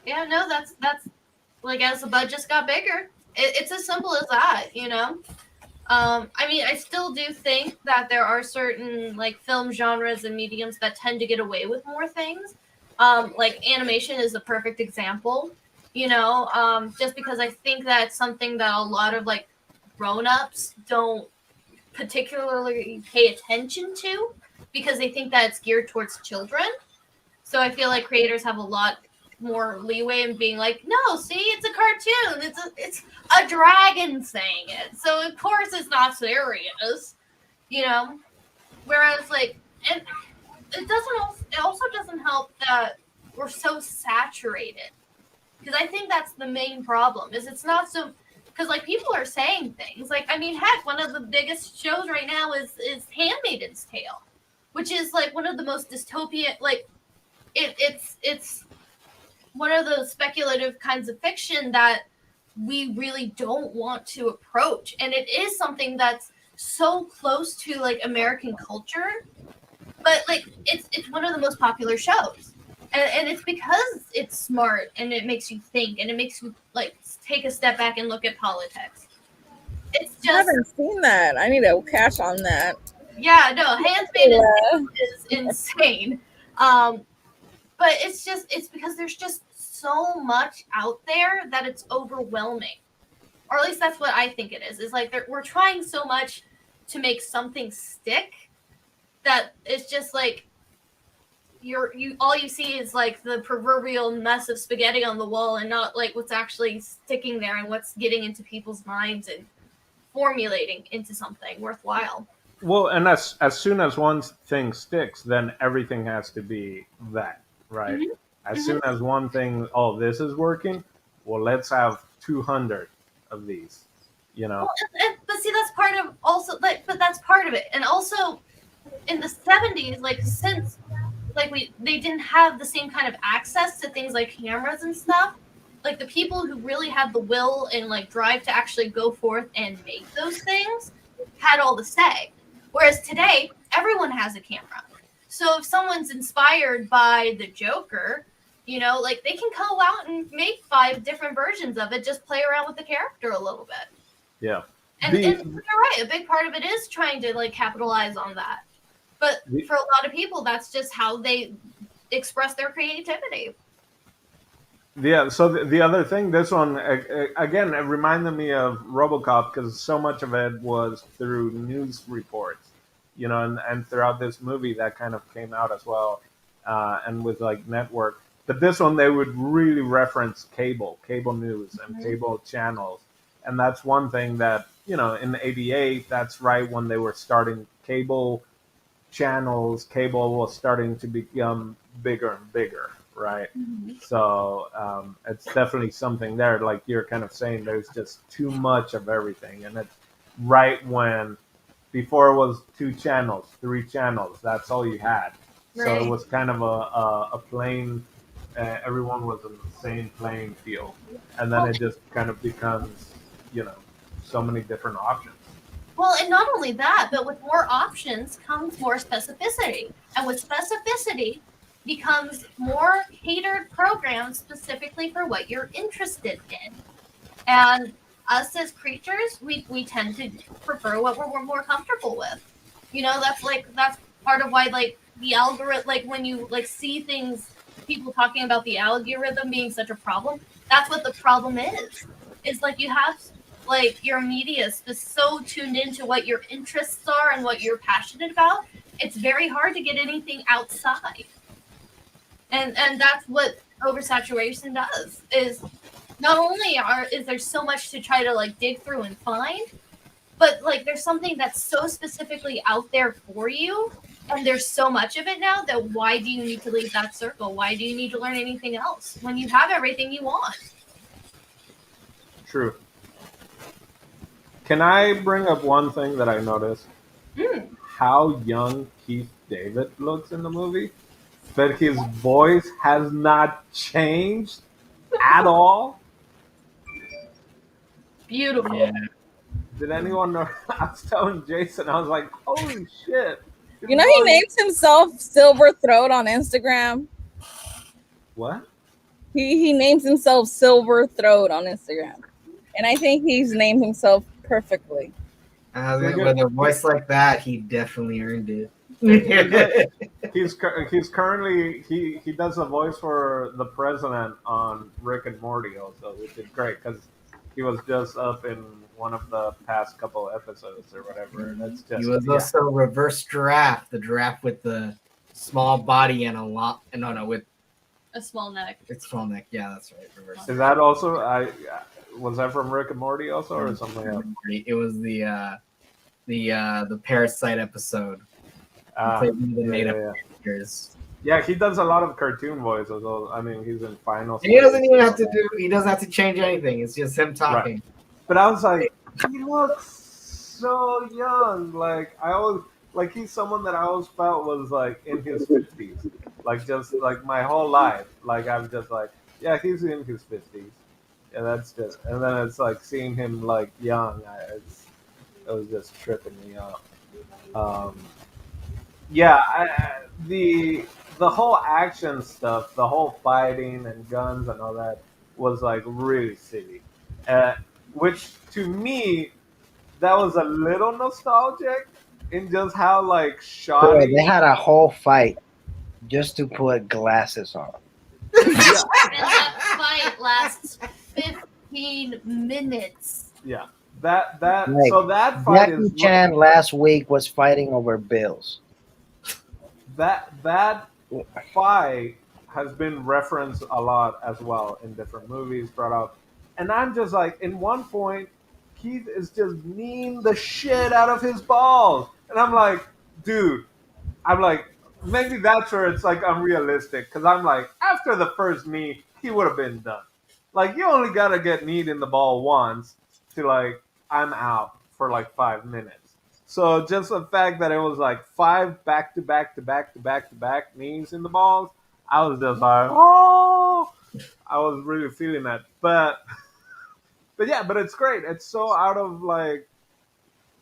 yeah, no, that's like as the budgets got bigger, it's as simple as that, you know. I mean, I still do think that there are certain like film genres and mediums that tend to get away with more things. Like animation is a perfect example, you know, just because I think that's something that a lot of like grown-ups don't particularly pay attention to because they think that it's geared towards children. So I feel like creators have a lot more leeway in being like, no, see, it's a cartoon. It's a dragon saying it. So of course it's not serious, you know? Whereas like, and it also doesn't help that we're so saturated. Because I think that's the main problem is it's not so, because like people are saying things like, I mean, heck, one of the biggest shows right now is Handmaid's Tale, which is like one of the most dystopian, like it's one of those speculative kinds of fiction that we really don't want to approach, and it is something that's so close to like American culture, but like it's one of the most popular shows, and it's because it's smart and it makes you think and it makes you like take a step back and look at politics. It's I just haven't seen that. I need to catch on that. yeah, no, Handmaid's Yeah. Tale is insane. But it's because there's just so much out there that it's overwhelming. Or at least that's what I think it is. It's like we're trying so much to make something stick that it's just like all you see is like the proverbial mess of spaghetti on the wall and not like what's actually sticking there and what's getting into people's minds and formulating into something worthwhile. Well, and as soon as one thing sticks, then everything has to be that, right? As soon as one thing, oh, this is working, well, let's have 200 of these, you know. Well, but see, that's part of also, but that's part of it. And also, in the 70s, like since like they didn't have the same kind of access to things like cameras and stuff. Like the people who really had the will and like drive to actually go forth and make those things had all the say. Whereas today, everyone has a camera. So if someone's inspired by the Joker, you know, like they can go out and make 5 different versions of it, just play around with the character a little bit. Yeah. And you're right, a big part of it is trying to like capitalize on that. But for a lot of people, that's just how they express their creativity. Yeah, so the other thing, this one, again, it reminded me of RoboCop because so much of it was through news reports, you know, and throughout this movie that kind of came out as well, and with like network. But this one, they would really reference cable news and cable channels. And that's one thing that, you know, in '88, that's right when they were starting cable channels. Cable was starting to become bigger and bigger, right? So it's definitely something there. Like you're kind of saying, there's just too much of everything. And it's right when, before it was 2 channels, 3 channels, that's all you had. Right. So it was kind of a plain, everyone was in the same playing field. And then it just kind of becomes, you know, so many different options. Well, and not only that, but with more options comes more specificity. And with specificity becomes more catered programs specifically for what you're interested in. And us as creatures, we tend to prefer what we're more comfortable with. You know, that's part of why like the algorithm, like when you like see things, people talking about the algorithm being such a problem, that's what the problem is. It's like you have like your media is so tuned into what your interests are and what you're passionate about. It's very hard to get anything outside. And that's what oversaturation does, is not only is there so much to try to like dig through and find, but like there's something that's so specifically out there for you, and there's so much of it now that why do you need to leave that circle? Why do you need to learn anything else when you have everything you want? True. Can I bring up one thing that I noticed? How young Keith David looks in the movie, but his voice has not changed at all. Beautiful. Yeah. Did anyone know? I was telling Jason, I was like, holy shit. You know, he names himself Silver Throat on Instagram. What? He names himself Silver Throat on Instagram. And I think he's named himself perfectly. With a voice like that, he definitely earned it. He's currently he does the voice for the president on Rick and Morty also, which is great because he was just up in one of the past couple episodes or whatever. And that's just, he was also reverse giraffe, the giraffe with the small body and a lot. No, with a small neck. It's small neck. Yeah, that's right. Reverse. Is that also was that from Rick and Morty also, or something else? It was the Parasite episode. Yeah, he does a lot of cartoon voices. I mean, he's in Final. He doesn't even have to do. He doesn't have to change anything. It's just him talking. Right. But I was like, he looks so young. Like I always, like he's someone that I always felt was like in his 50s. Like just like my whole life. Like I'm just like, yeah, he's in his 50s. Yeah, that's just. And then it's like seeing him like young. It was just tripping me out. The whole action stuff, the whole fighting and guns and all that was like really silly. Which to me, that was a little nostalgic in just how like shoddy. They had a whole fight just to put glasses on. fight lasts 15 minutes. Yeah, that Like, so that fight is Jackie Chan last week was fighting over bills. that fight has been referenced a lot as well in different movies brought up, and I'm just like, in one point, Keith is just kneeing the shit out of his balls, and I'm like, dude, I'm like, maybe that's where it's like unrealistic, because I'm like, after the first knee, he would have been done. Like, you only gotta get kneed in the ball once to like, I'm out for like 5 minutes. So just the fact that it was like 5 back to back to back to back to back knees in the balls, I was just like, oh, I was really feeling that. But yeah, but it's great. It's so out of like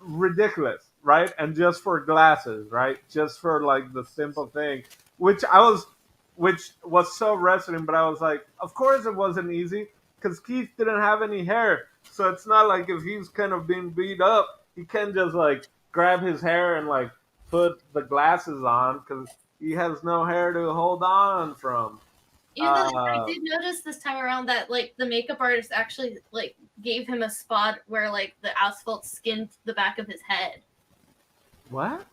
ridiculous, right? And just for glasses, right? Just for like the simple thing, which was so wrestling. But I was like, of course it wasn't easy because Keith didn't have any hair, so it's not like if he's kind of being beat up, he can just like grab his hair and like put the glasses on because he has no hair to hold on from. Even though I did notice this time around that like the makeup artist actually like gave him a spot where like the asphalt skinned the back of his head. What?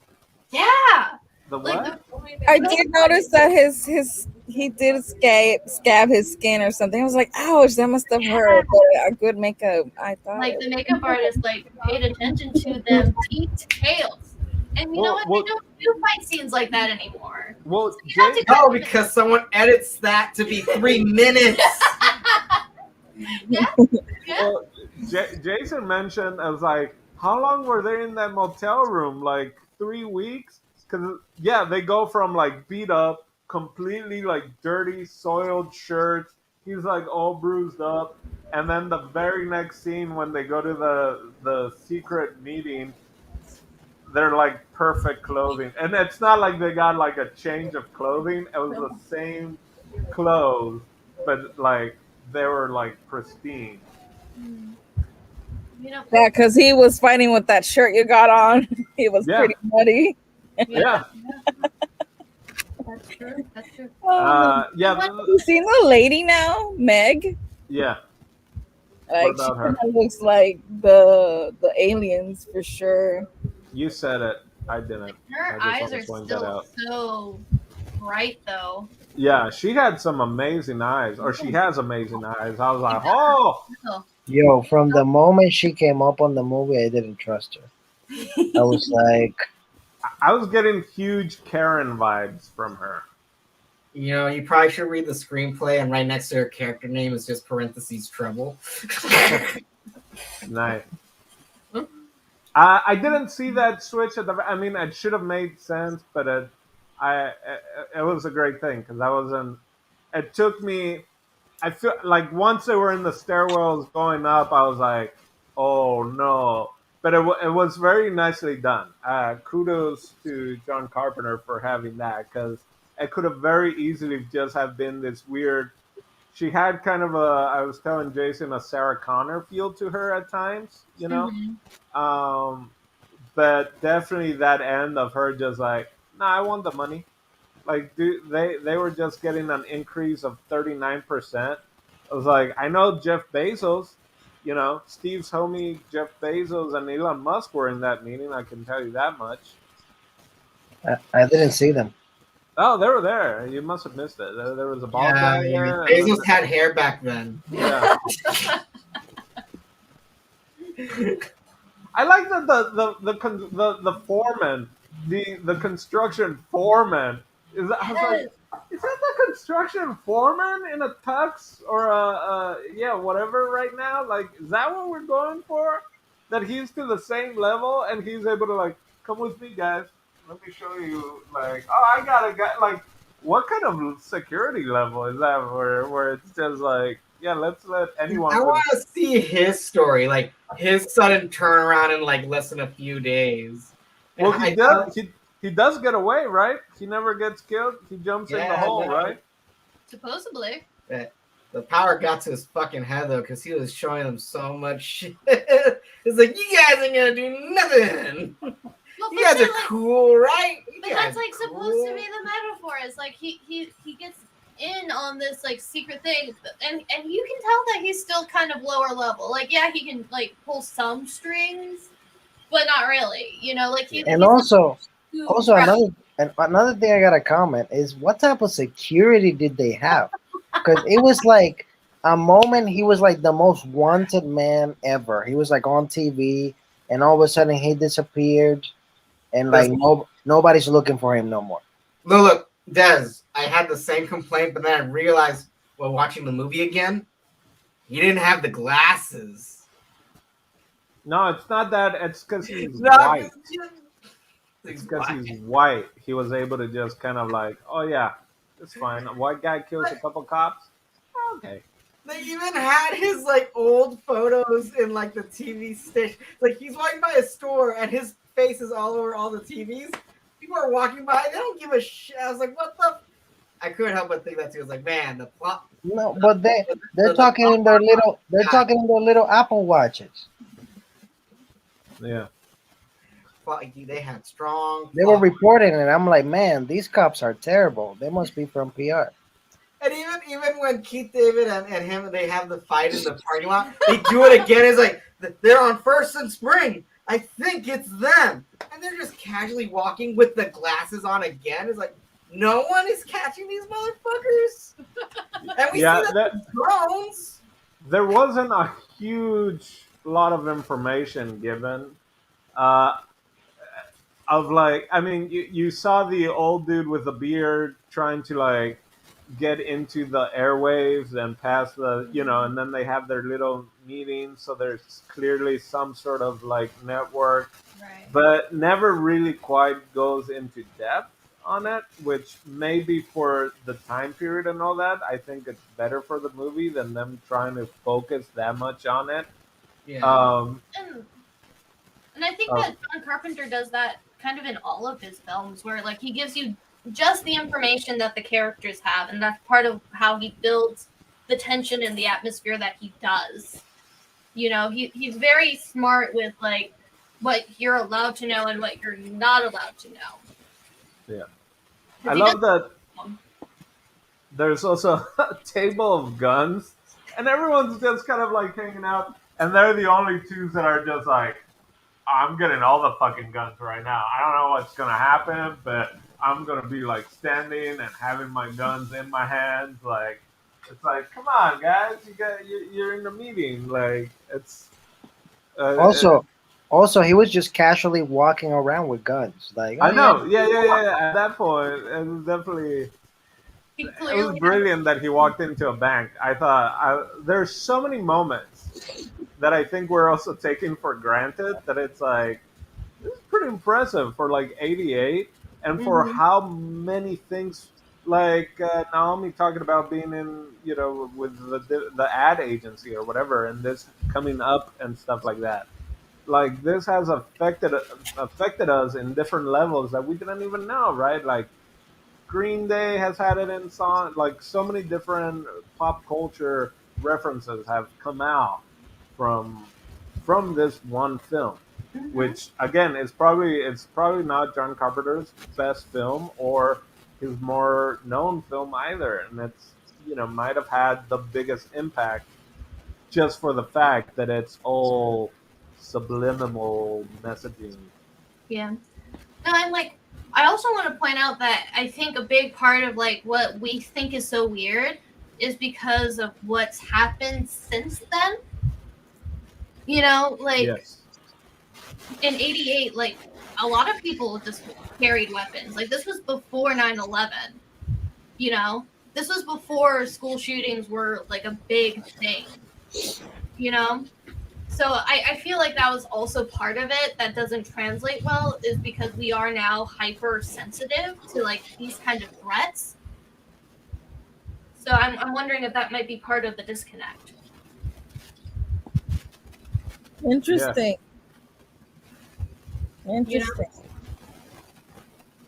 Yeah. The Like what? I did notice that his he did scab his skin or something. I was like, ouch, that must have hurt. But a good makeup, I thought. like the makeup artist like paid attention to them details. And you know what? Well, They don't do fight scenes like that anymore. Well, You have to No, because someone edits that to be 3 minutes. Yeah. well, Jason mentioned, I was like, how long were they in that motel room? Like 3 weeks? Because yeah, they go from like beat up, completely like dirty, soiled shirts. He's like all bruised up, and then the very next scene when they go to the secret meeting, they're like perfect clothing, and it's not like they got like a change of clothing. It was the same clothes, but like they were like pristine. You know, Yeah, because he was fighting with that shirt you got on. He was Yeah. pretty muddy. Yeah, that's true. That's true. yeah, You seen the lady now, Meg? yeah. Like about she her? kinda looks like the aliens for sure. You said it. I didn't. Her I eyes just are almost pointed that still out. so bright though. Yeah, she had some amazing eyes, or she has amazing eyes. I was like, oh, Yo, from the moment she came up on the movie, I didn't trust her. I was like, I was getting huge Karen vibes from her. You know, you probably should read the screenplay, and right next to her character name is just parentheses trouble. Nice. I didn't see that switch at the. I mean, it should have made sense, but it was a great thing because I wasn't. It took me. I feel like once they were in the stairwells going up, I was like, "Oh no!" But it was very nicely done. Kudos to John Carpenter for having that because it could have very easily just have been this weird. She had kind of I was telling Jason, a Sarah Connor feel to her at times, you know. But definitely that end of her just like, nah, I want the money. Like, dude, they were just getting an increase of 39%. I was like, I know Jeff Bezos, you know, Steve's homie Jeff Bezos and Elon Musk were in that meeting. I can tell you that much. I didn't see them. Oh, they were there. You must have missed it. There was a bald Yeah, guy I mean, there. Bezos had hair back then. Yeah. I like that the foreman, the construction foreman is that, I was like, is that the construction foreman in a tux or yeah, whatever right now? Like, is that what we're going for? That he's to the same level and he's able to like, come with me, guys. Let me show you. Like, oh, I got a guy. Like, what kind of security level is that? Where it's just like, yeah, let's let anyone. I want to see his story, like his sudden turnaround in like less than a few days. Well, he does get away, right? He never gets killed. He jumps in the hole, right? Supposedly. The power got to his fucking head though, because he was showing them so much shit. It's like, you guys ain't gonna do nothing. Well, You guys are cool, right? But that's like supposed to be the metaphor. It's like he gets in on this like secret thing, and you can tell that he's still kind of lower level. Like, yeah, he can like pull some strings, but not really. You know, like And he's also, too also proud. another thing I gotta comment is what type of security did they have? Because it was like a moment he was like the most wanted man ever. He was like on TV, and all of a sudden he disappeared, and like nobody's looking for him no more. No, look, Des, I had the same complaint, but then I realized while watching the movie again, he didn't have the glasses. No, it's not that. It's because he's No, white. It's He's because white. he's white. He was able to just kind of like, oh yeah, it's fine. A white guy kills a couple cops. Okay. They even had his like old photos in like the TV station. Like he's walking by a store and his face is all over all the TVs. People are walking by, they don't give a shit. I was like, what the? I couldn't help but think that too. I was like, man, the plot. No, but they're talking in their little Apple watches. Yeah. They had strong. They were reporting it. I'm like, man, these cops are terrible. They must be from PR. And even when Keith David and him they have the fight in the parking lot, they do it again. It's like they're on First and Spring. I think it's them, and they're just casually walking with the glasses on again. It's like no one is catching these motherfuckers. And we see the drones. There wasn't a huge lot of information given. Of like, I mean, you saw the old dude with the beard trying to like get into the airwaves and pass the, and then they have their little meetings. So there's clearly some sort of like network, Right. but never really quite goes into depth on it, which maybe for the time period and all that, I think it's better for the movie than them trying to focus that much on it. Yeah. And I think that John Carpenter does that kind of in all of his films, where like he gives you just the information that the characters have, and that's part of how he builds the tension and the atmosphere that he does. He's very smart with like what you're allowed to know and what you're not allowed to know. Yeah. I love that there's also a table of guns, and everyone's just kind of like hanging out, and they're the only two that are just like, I'm getting all the fucking guns right now. I don't know what's gonna happen, but I'm gonna be like standing and having my guns in my hands. Like, it's like, come on, guys, you're in a meeting. Like, it's Also, he was just casually walking around with guns. Like, I know, yeah. At that point, it was definitely. It was brilliant that he walked into a bank. I thought there's so many moments that I think we're also taking for granted that it's like, this is pretty impressive for like 88 and for how many things like Naomi talking about being in, with the ad agency or whatever, and this coming up and stuff like that. Like this has affected us in different levels that we didn't even know, right? Like Green Day has had it in song, like so many different pop culture references have come out from this one film, which again it's probably not John Carpenter's best film or his more known film either, and it's might have had the biggest impact just for the fact that it's all subliminal messaging. Yeah. No, I'm like, I also want to point out that I think a big part of like what we think is so weird is because of what's happened since then. Like Yes. in 88, like a lot of people just carried weapons. Like this was before 9/11. This was before school shootings were like a big thing. So I feel like that was also part of it that doesn't translate well, is because we are now hypersensitive to like these kind of threats. So I'm wondering if that might be part of the disconnect. Interesting.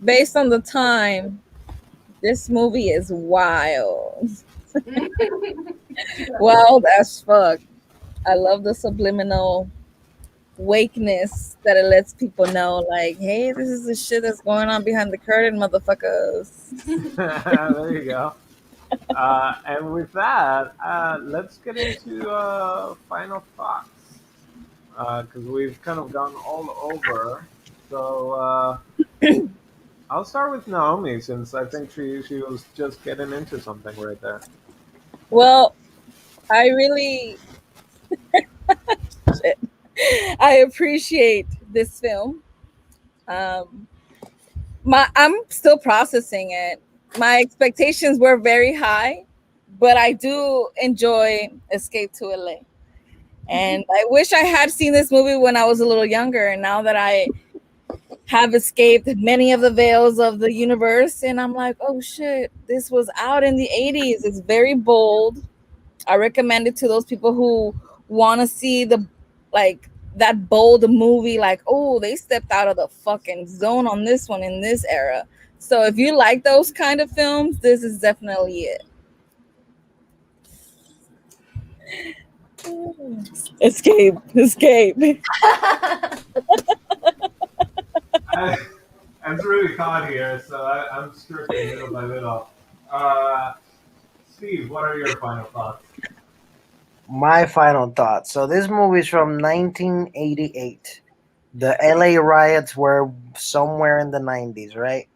Based on the time, this movie is wild. Wild as fuck. I love the subliminal wakeness that it lets people know, like, hey, this is the shit that's going on behind the curtain, motherfuckers. There you go. And with that, let's get into final thoughts because we've kind of gone all over. So I'll start with Naomi since I think she was just getting into something right there. Well, I really shit. I appreciate this film. Um, I'm still processing it. My expectations were very high, but I do enjoy Escape to LA. And I wish I had seen this movie when I was a little younger. And now that I have escaped many of the veils of the universe, and I'm like, oh shit, this was out in the 80s. It's very bold. I recommend it to those people who want to see the like that bold movie, like, oh, they stepped out of the fucking zone on this one in this era. So if you like those kind of films, this is definitely it. Escape, escape. I, I'm really caught here, so I'm stripping little by little. Uh, Steve, what are your final thoughts? My final thoughts. So this movie is from 1988. The LA riots were somewhere in the 90s, right?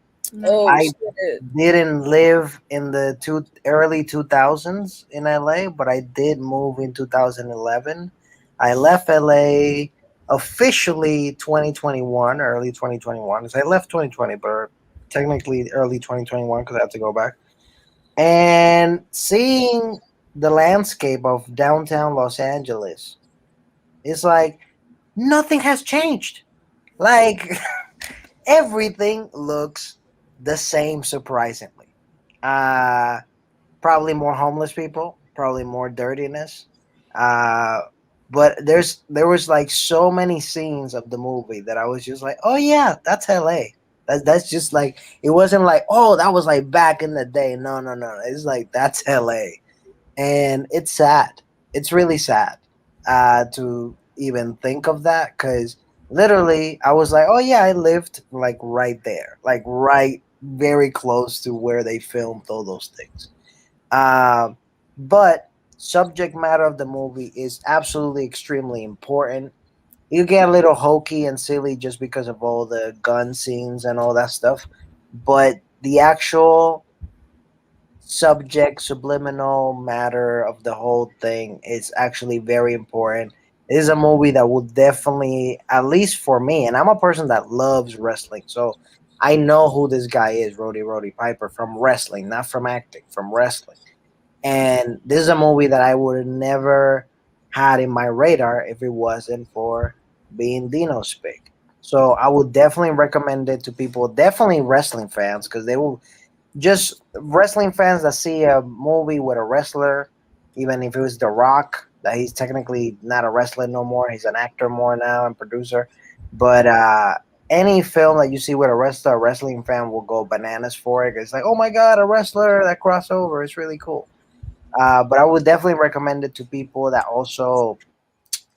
Oh I shit. didn't live in the early 2000s in LA, but I did move in 2011. I left LA officially 2021, early 2021. So I left 2020, but technically early 2021 because I have to go back. And seeing the landscape of downtown Los Angeles, it's like nothing has changed. Like everything looks the same, surprisingly. Uh, Probably more homeless people, probably more dirtiness. Uh, but there was like so many scenes of the movie that I was just like, oh yeah, that's LA. That's just like it wasn't like, oh, that was like back in the day. No, no, no. It's like that's LA, and it's sad. It's really sad to even think of that because literally I was like, oh yeah, I lived like right there, like right very close to where they filmed all those things. Um, but subject matter of the movie is absolutely extremely important. You get a little hokey and silly just because of all the gun scenes and all that stuff, but the actual subject subliminal matter of the whole thing is actually very important. It is a movie that will definitely, at least for me, and I'm a person that loves wrestling, so I know who this guy is, Roddy Piper, from wrestling, not from acting, from wrestling. And this is a movie that I would have never had in my radar if it wasn't for being Dino's pick. So I would definitely recommend it to people, definitely wrestling fans, because they will just wrestling fans that see a movie with a wrestler, even if it was The Rock, that he's technically not a wrestler no more. He's an actor more now and producer. But any film that you see with a wrestler, a wrestling fan will go bananas for it. It's like, oh my god, a wrestler, that crossover, it's really cool. But I would definitely recommend it to people that also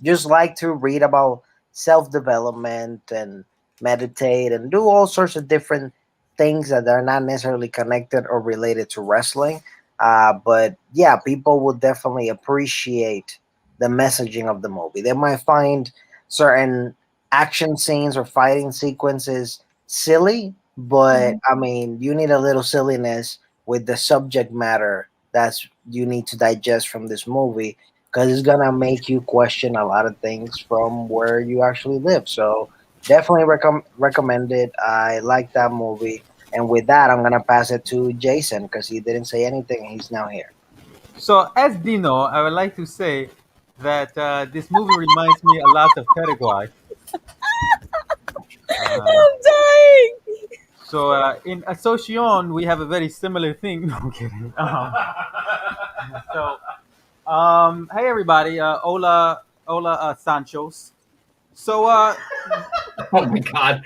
just like to read about self development and meditate and do all sorts of different things that are not necessarily connected or related to wrestling. But yeah, people will definitely appreciate the messaging of the movie. They might find certain action scenes or fighting sequences silly, but I mean, you need a little silliness with the subject matter that's you need to digest from this movie because it's gonna make you question a lot of things from where you actually live. So definitely recommend it. I like that movie. And with that, I'm gonna pass it to Jason because he didn't say anything. And he's now here. So, as Dino, I would like to say that this movie reminds me a lot of Paraguay. Uh, I'm dying. in Association, we have a very similar thing. No, I'm kidding. So, hey everybody, hola, Sanchos. So, Oh my god.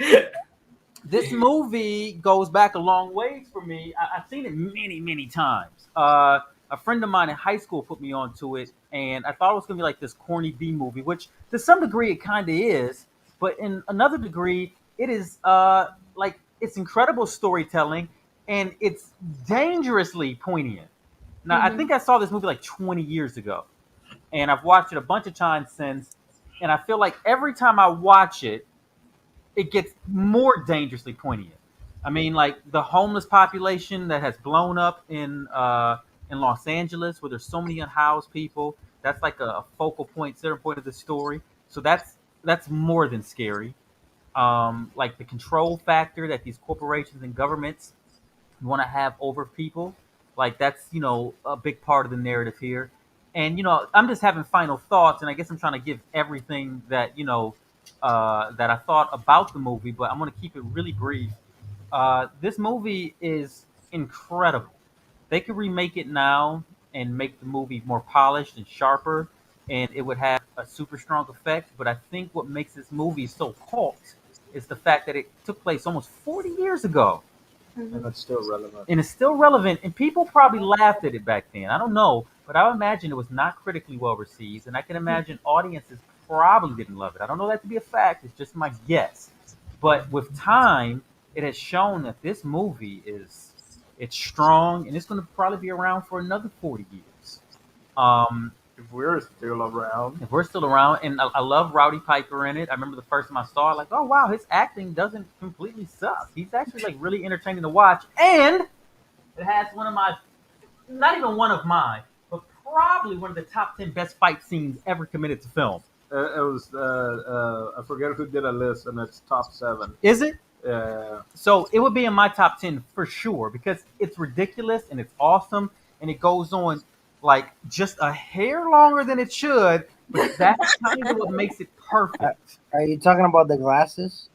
this movie goes back a long ways for me. I've seen it many, many times. A friend of mine in high school put me onto it, and I thought it was gonna be like this corny B movie, which to some degree it kind of is, but in another degree, it is like it's incredible storytelling, and it's dangerously poignant. Now, I think I saw this movie like 20 years ago, and I've watched it a bunch of times since. And I feel like every time I watch it, it gets more dangerously poignant. I mean, like the homeless population that has blown up in Los Angeles, where there's so many unhoused people. That's like a focal point, center point of the story. So that's more than scary. Like the control factor that these corporations and governments want to have over people. Like that's a big part of the narrative here. And I'm just having final thoughts, and I guess I'm trying to give everything that that I thought about the movie, but I'm going to keep it really brief. This movie is incredible. They could remake it now and make the movie more polished and sharper, and it would have a super strong effect. But I think what makes this movie so cult is the fact that it took place almost 40 years ago. And it's still relevant. And it's still relevant, and people probably laughed at it back then. I don't know, but I would imagine it was not critically well received, and I can imagine audiences probably didn't love it. I don't know that to be a fact. It's just my guess. But with time, it has shown that this movie it's strong, and it's going to probably be around for another 40 years. If we're still around. If we're still around, and I love Roddy Piper in it. I remember the first time I saw it, like, oh wow, his acting doesn't completely suck. He's actually like really entertaining to watch, and it has one of my, not even one of mine, but probably one of the top 10 best fight scenes ever committed to film. It was I forget who did a list, and it's top 7. Is it? Yeah. So it would be in my top 10 for sure because it's ridiculous and it's awesome, and it goes on like just a hair longer than it should, but that's kind of what makes it perfect. Are you talking about the glasses?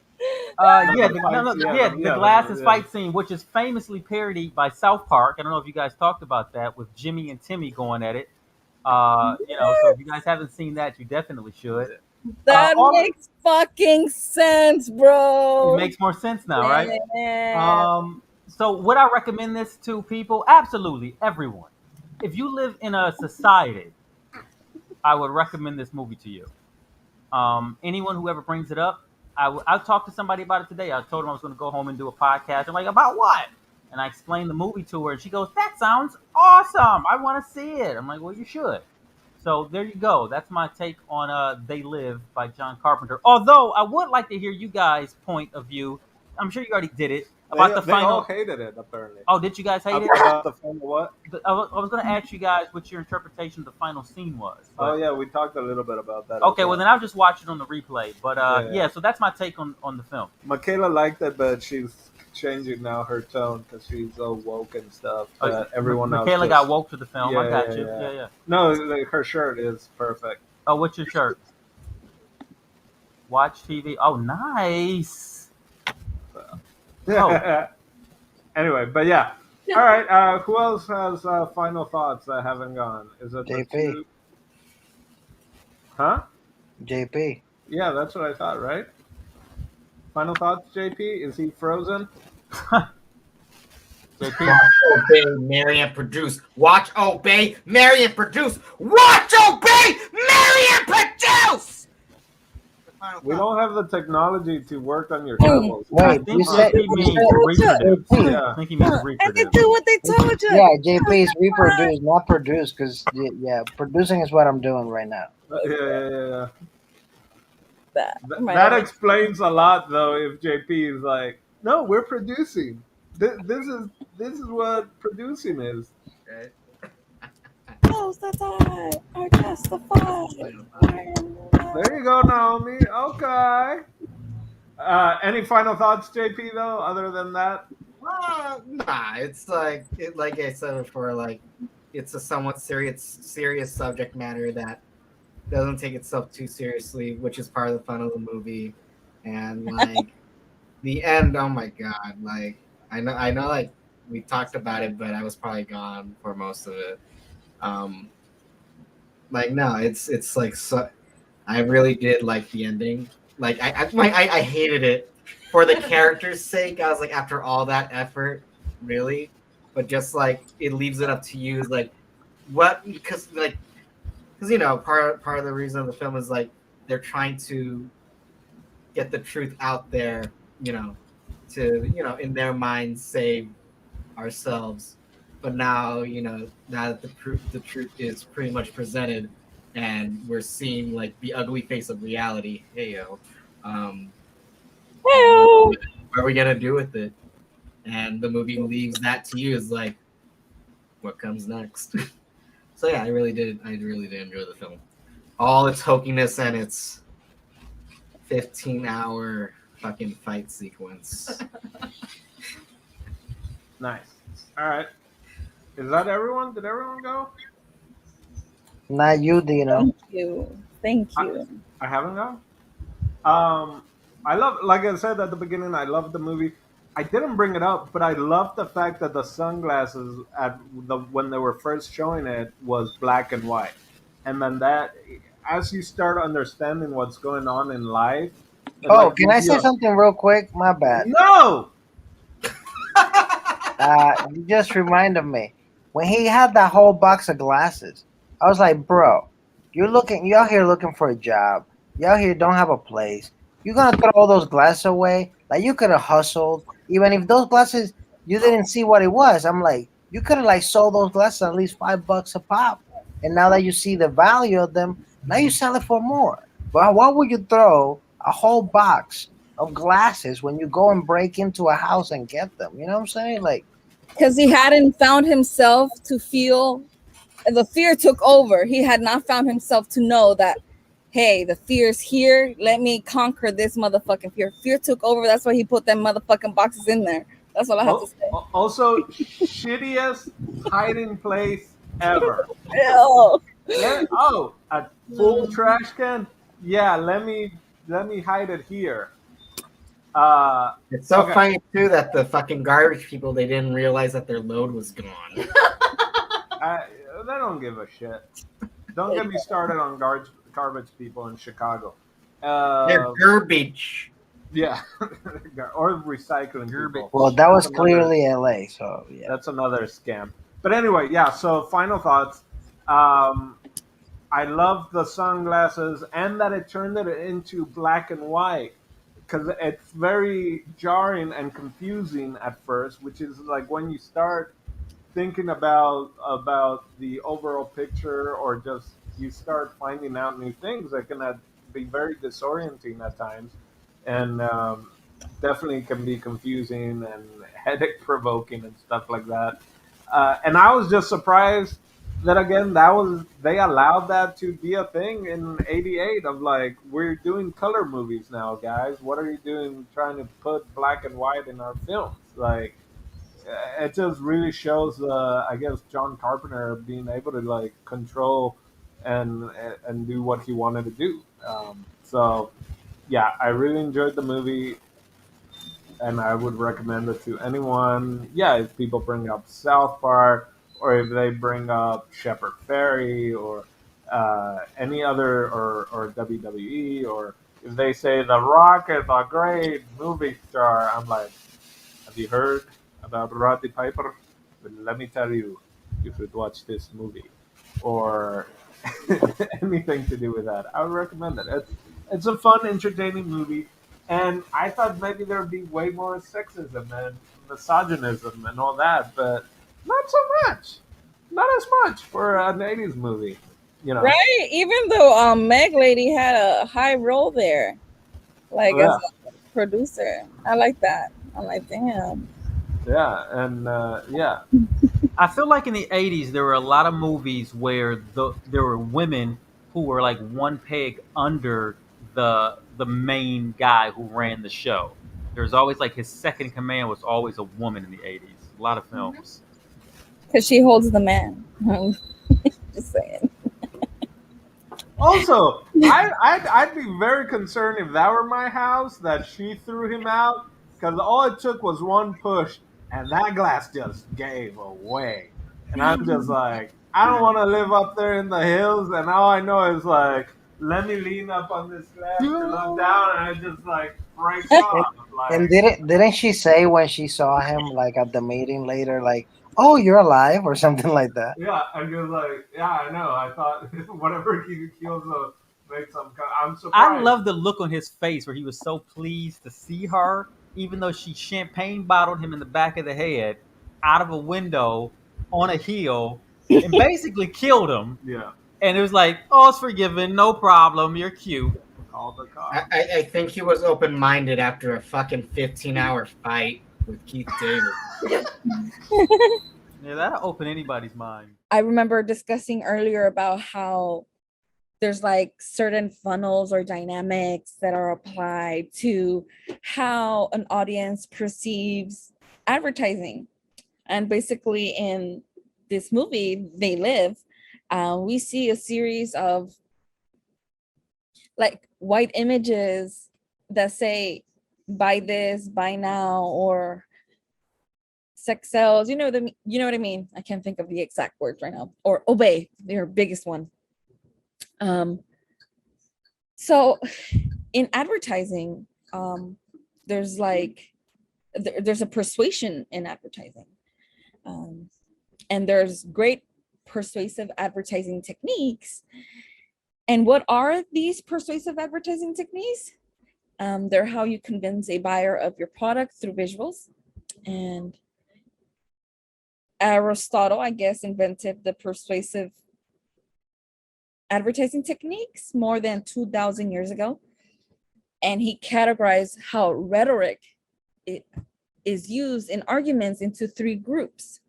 The glasses fight scene, which is famously parodied by South Park. I don't know if you guys talked about that with Jimmy and Timmy going at it. So if you guys haven't seen that, you definitely should. That makes fucking sense, bro. It makes more sense now, right? Yeah. So would I recommend this to people? Absolutely, everyone. If you live in a society, I would recommend this movie to you. Anyone who ever brings it up, I talked to somebody about it today. I told them I was going to go home and do a podcast. I'm like, about what? And I explained the movie to her, and she goes, that sounds awesome. I want to see it. I'm like, well, you should. So there you go. That's my take on They Live by John Carpenter. Although I would like to hear you guys' point of view. I'm sure you already did it. About the final. They all hated it, apparently. Oh, did you guys hate it? About the final what? I was going to ask you guys what your interpretation of the final scene was. Oh, yeah, we talked a little bit about that. Okay, well, then I'll just watch it on the replay. But, yeah, so that's my take on the film. Michaela liked it, but she's changing now her tone because she's so woke and stuff. Everyone else. Michaela got woke to the film. Yeah, I got you. yeah. Yeah. No, like, her shirt is perfect. Oh, what's your shirt? Watch TV. Oh, nice. Oh. Anyway, but yeah. All right. Who else has final thoughts that haven't gone? Is it JP? Huh? JP. Yeah, that's what I thought. Right. Final thoughts, JP? Is he frozen? JP. Watch, obey, marry, and produce. Watch, obey, marry, and produce. Watch, obey, marry, and produce. We don't have the technology to work on your troubles. Wait, you said reproduce. Yeah, I think he means And reproduce. they do what they told you. yeah, JP is reproduce, not produce, because producing is what I'm doing right now. Yeah. That That explains a lot, though. If JP is like, "No, we're producing. This is what producing is." Okay. Those that are justified. There you go, Naomi. Okay. Any final thoughts, JP? Though, other than that, Nah, it's like I said before, like it's a somewhat serious subject matter that doesn't take itself too seriously, which is part of the fun of the movie. And like the end, oh my god! Like I know, like we talked about it, but I was probably gone for most of it. Like no, it's like so. I really did like the ending. Like I hated it for the character's sake. I was like, after all that effort, really, but just like it leaves it up to you. Like what? Because part of the reason of the film is like they're trying to get the truth out there. To in their minds save ourselves. but now now that the truth is pretty much presented, and we're seeing like the ugly face of reality. Hey yo, Hey-o. what are we gonna do with it? And the movie leaves that to you is like, what comes next? So yeah, I really did enjoy the film. All its hokiness and its 15-hour fucking fight sequence. Nice. All right. Is that everyone? Did everyone go? Not you, Dino. Thank you. I haven't gone. I love, like I said at the beginning, I love the movie. I didn't bring it up, but I love the fact that the sunglasses when they were first showing it was black and white, and then that, as you start understanding what's going on in life. It, Oh, like, can I gives you say something real quick? My bad. No. You just reminded me. When he had that whole box of glasses, I was like, bro, you out here looking for a job. You out here don't have a place. You're gonna throw all those glasses away? Like you could have hustled. Even if those glasses you didn't see what it was. I'm like, you could have like sold those glasses at least $5 a pop. And now that you see the value of them, now you sell it for more. But why would you throw a whole box of glasses when you go and break into a house and get them? You know what I'm saying? Like, Because he hadn't found himself to feel, the fear took over. He had not found himself to know that, hey, the fear's here. Let me conquer this motherfucking fear. Fear took over. That's why he put them motherfucking boxes in there. That's all I have to say. Also, shittiest hiding place ever. Ew. A full trash can. Yeah, let me hide it here. It's so Okay. funny too that the fucking garbage people, they didn't realize that their load was gone. They don't give a shit. Don't get me started on garbage people in Chicago. They're garbage. Yeah, or recycling people. well, that was That's another- clearly LA. So yeah. That's another scam. But anyway, yeah. So final thoughts. I love the sunglasses and that it turned it into black and white, because it's very jarring and confusing at first, which is like when you start thinking about the overall picture, or just you start finding out new things that can be very disorienting at times, and definitely can be confusing and headache provoking and stuff like that. And I was just surprised that again they allowed that to be a thing in '88 of like, we're doing color movies now, guys. What are you doing trying to put black and white in our films? Like, it just really shows I guess John Carpenter being able to like control and do what he wanted to do. So yeah, I really enjoyed the movie, and I would recommend it to anyone. Yeah, if people bring up South Park, or if they bring up Shepard Fairey, or any other, or WWE, or if they say The Rock is a great movie star, I'm like, have you heard about Roddy Piper? Well, let me tell you, you should watch this movie, or anything to do with that. I would recommend it. It's a fun, entertaining movie. And I thought maybe there would be way more sexism and misogynism and all that, but not so much. Not as much for an '80s movie, you know. Right? Even though Meg Lady had a high role there, like Yeah. as a producer. I like that. I'm like, damn. Yeah, and yeah. I feel like in the 80s there were a lot of movies where there were women who were like one peg under the main guy who ran the show. There's always like his second in command was always a woman in the 80s. A lot of films. Because she holds the man. Just saying. Also, I'd be very concerned if that were my house, that she threw him out, because all it took was one push, and that glass just gave away. And I'm just like, I don't want to live up there in the hills, and all I know is like, let me lean up on this glass to look down, and it just like breaks off. Like, And didn't she say when she saw him like at the meeting later, like, "Oh, you're alive" or something like that? yeah, and you're like, yeah, I know. I thought whatever he kills makes some. I'm surprised. I love the look on his face where he was so pleased to see her, even though she champagne bottled him in the back of the head out of a window, on a heel and basically killed him. Yeah. And it was like, oh, it's forgiven, no problem, you're cute. Call the cops. I think he was open-minded after a fucking 15-hour fight with Keith David. Yeah, that'll open anybody's mind. I remember discussing earlier about how there's like certain funnels or dynamics that are applied to how an audience perceives advertising. And basically in this movie, They Live, we see a series of like white images that say, buy this, buy now, or sex sells, you know what I mean? I can't think of the exact words right now. Or obey, their biggest one. So in advertising, there's a persuasion in advertising. And there's great persuasive advertising techniques. And what are these persuasive advertising techniques? They're how you convince a buyer of your product through visuals. And Aristotle, I guess, invented the persuasive advertising techniques more than 2,000 years ago. And he categorized how rhetoric is used in arguments into three groups: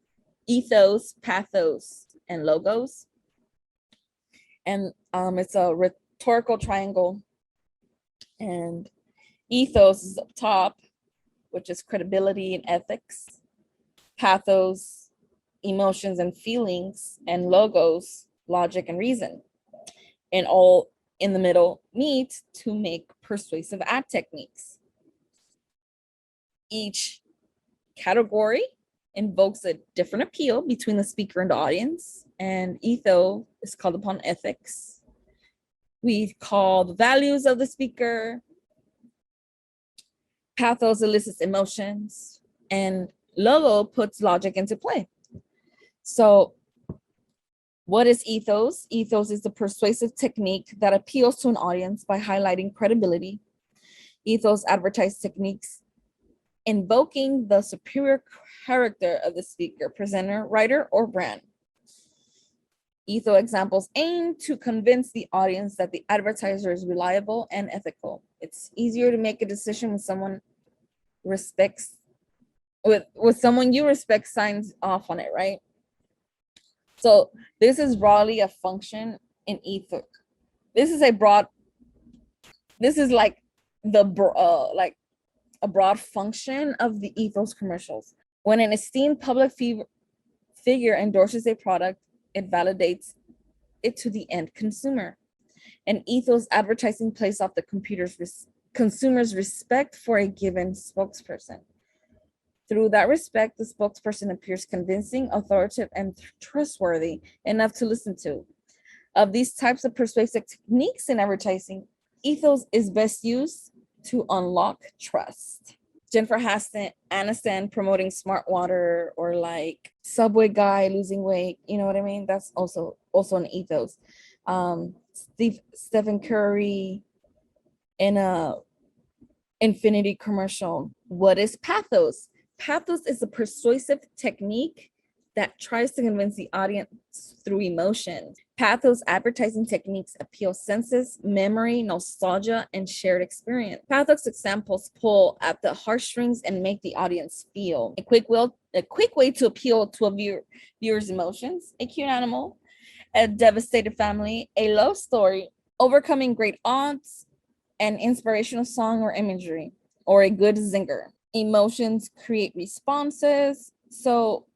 ethos, pathos, and logos. And it's a rhetorical triangle. And ethos is up top, which is credibility and ethics. Pathos, emotions and feelings, and logos, logic and reason. And all in the middle meet to make persuasive ad techniques. Each category invokes a different appeal between the speaker and the audience. And ethos is called upon ethics. We call the values of the speaker. Pathos elicits emotions. And logo puts logic into play. So what is ethos? Ethos is the persuasive technique that appeals to an audience by highlighting credibility. Ethos advertise techniques invoking the superior character of the speaker, presenter, writer, or brand. Ethos examples aim to convince the audience that the advertiser is reliable and ethical. It's easier to make a decision when someone respects, with someone you respect signs off on it, right? So this is broadly a function in ethos. This is like the a broad function of the ethos commercials. When an esteemed public figure endorses a product, it validates it to the end consumer. And ethos advertising plays off the consumer's respect for a given spokesperson. Through that respect, the spokesperson appears convincing, authoritative, and trustworthy enough to listen to. Of these types of persuasive techniques in advertising, ethos is best used to unlock trust. Jennifer Aniston promoting smart water, or like Subway guy losing weight, you know what I mean? That's also an ethos. Stephen Curry in a Infinity commercial. What is pathos? Pathos is a persuasive technique that tries to convince the audience through emotion. Pathos advertising techniques appeal senses, memory, nostalgia, and shared experience. Pathos examples pull at the heartstrings and make the audience feel. A quick way to appeal to a viewer's emotions: a cute animal, a devastated family, a love story, overcoming great odds, an inspirational song or imagery, or a good zinger. Emotions create responses. So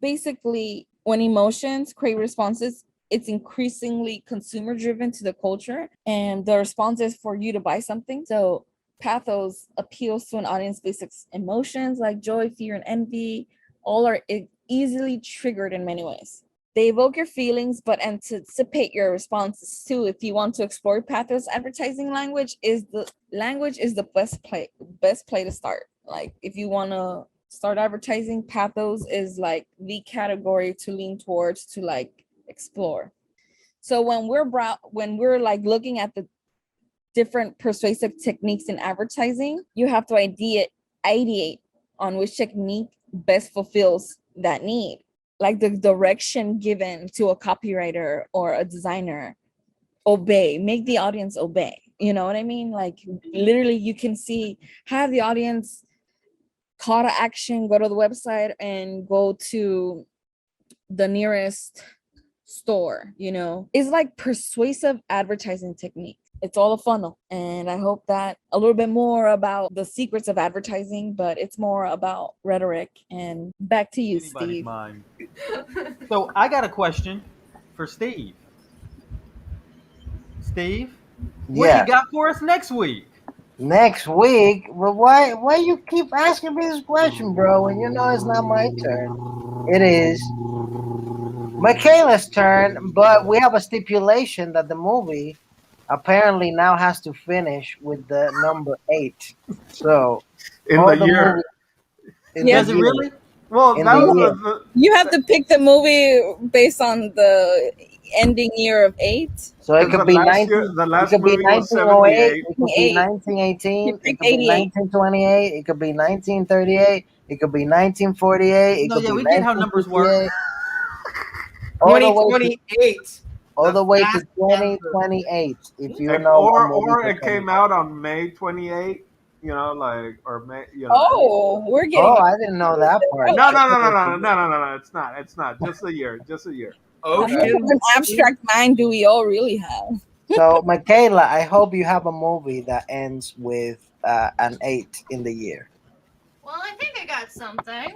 basically, when emotions create responses, it's increasingly consumer driven to the culture, and the response is for you to buy something. So pathos appeals to an audience basic emotions like joy, fear, and envy. All are easily triggered in many ways. They evoke your feelings, but anticipate your responses too. If you want to explore pathos advertising, language is the best play to start. Like if you want to start advertising, pathos is like the category to lean towards, to like explore. So when we're like looking at the different persuasive techniques in advertising, you have to ideate on which technique best fulfills that need. like the direction given to a copywriter or a designer, obey, make the audience obey. You know what I mean? Like literally you can see, have the audience call to action, go to the website and go to the nearest store, you know. It's like persuasive advertising technique. It's all a funnel. And I hope that a little bit more about the secrets of advertising, but it's more about rhetoric. And back to you, Anybody's Steve. mind. So I got a question for Steve. Steve, what do you got for us next week? Next week? Well, why you keep asking me this question, bro, when you know it's not my turn? It is Michaela's turn, but we have a stipulation that the movie apparently now has to finish with the number 8. So In all the year. Does it really? Well, In that the was year. the You have to pick the movie based on the ending year of 8. So it could be 19. the It last could be movie was 1908. 78. It could be 1918. You It pick could be 88. 1928. It could be 1938. It could be 1948. It No, could yeah, be we get how numbers work. 1958. All the way to 2028. all the way to Fast 2028. If you And- know, or what movie it came out on May 28, you know, like, or May, you know. Oh, we're getting Oh, I didn't know that part. No, it's not. Just a year. how much of Ocean. an abstract mind do we all really have? So, Michaela, I hope you have a movie that ends with an 8 in the year. Well, I think I got something.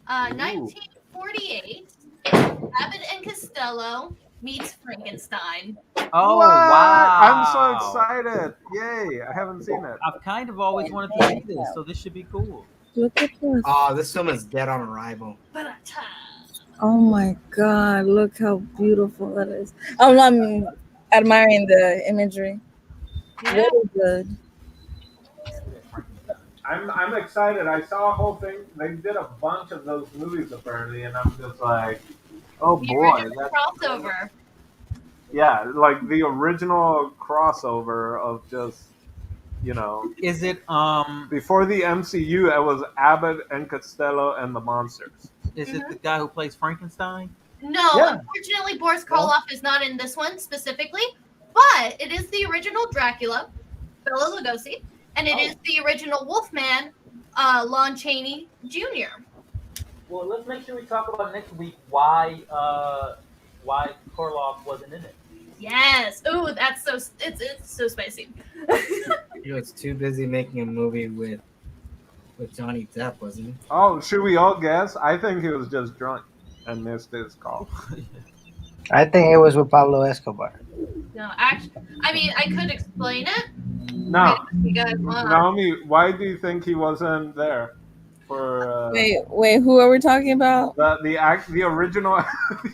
1948, Abbott and Costello meets Frankenstein. Oh, What? wow. I'm so excited. Yay. I haven't seen it. I've kind of always wanted to see this, so this should be cool. Look at this. Oh, this film is dead on arrival. Ba-da-ta. Oh my God, look how beautiful that is. I'm admiring the imagery. Yeah. Really good. I'm excited. I saw a whole thing. They did a bunch of those movies apparently, and I'm just like, oh The boy, original crossover. yeah, like the original crossover of just, you know, Is it before the MCU, it was Abbott and Costello and the Monsters. is it the guy who plays Frankenstein? No, Yeah. unfortunately, Boris Karloff is not in this one specifically, but it is the original Dracula, Bela Lugosi, and it is the original Wolfman, Lon Chaney Jr. Well, let's make sure we talk about next week why Korloff wasn't in it. Yes. Ooh, that's so it's so spicy. He was too busy making a movie with Johnny Depp, wasn't he? Oh, should we all guess? I think he was just drunk and missed his call. I think it was with Pablo Escobar. No, actually, I mean, I could explain it. No, If you guys want. Naomi, why do you think he wasn't there for Wait, who are we talking about? the original?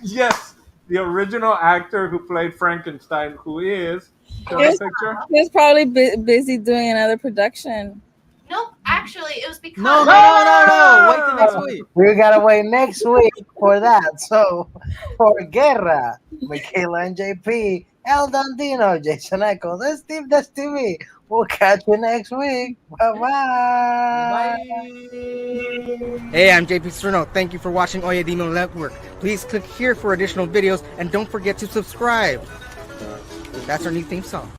Yes, the original actor who played Frankenstein, who is show the Yes. picture. He was probably busy doing another production. Nope, actually, it was because No. Wait till next week. We gotta wait next week for that. So, for Guerra, Michaela and JP, El Dondino, Jason Echo, that's Steve, that's TV. We'll catch you next week. Bye-bye. Hey, I'm JP Serno. Thank you for watching Oye Dimelo Network. Please click here for additional videos and don't forget to subscribe. That's our new theme song.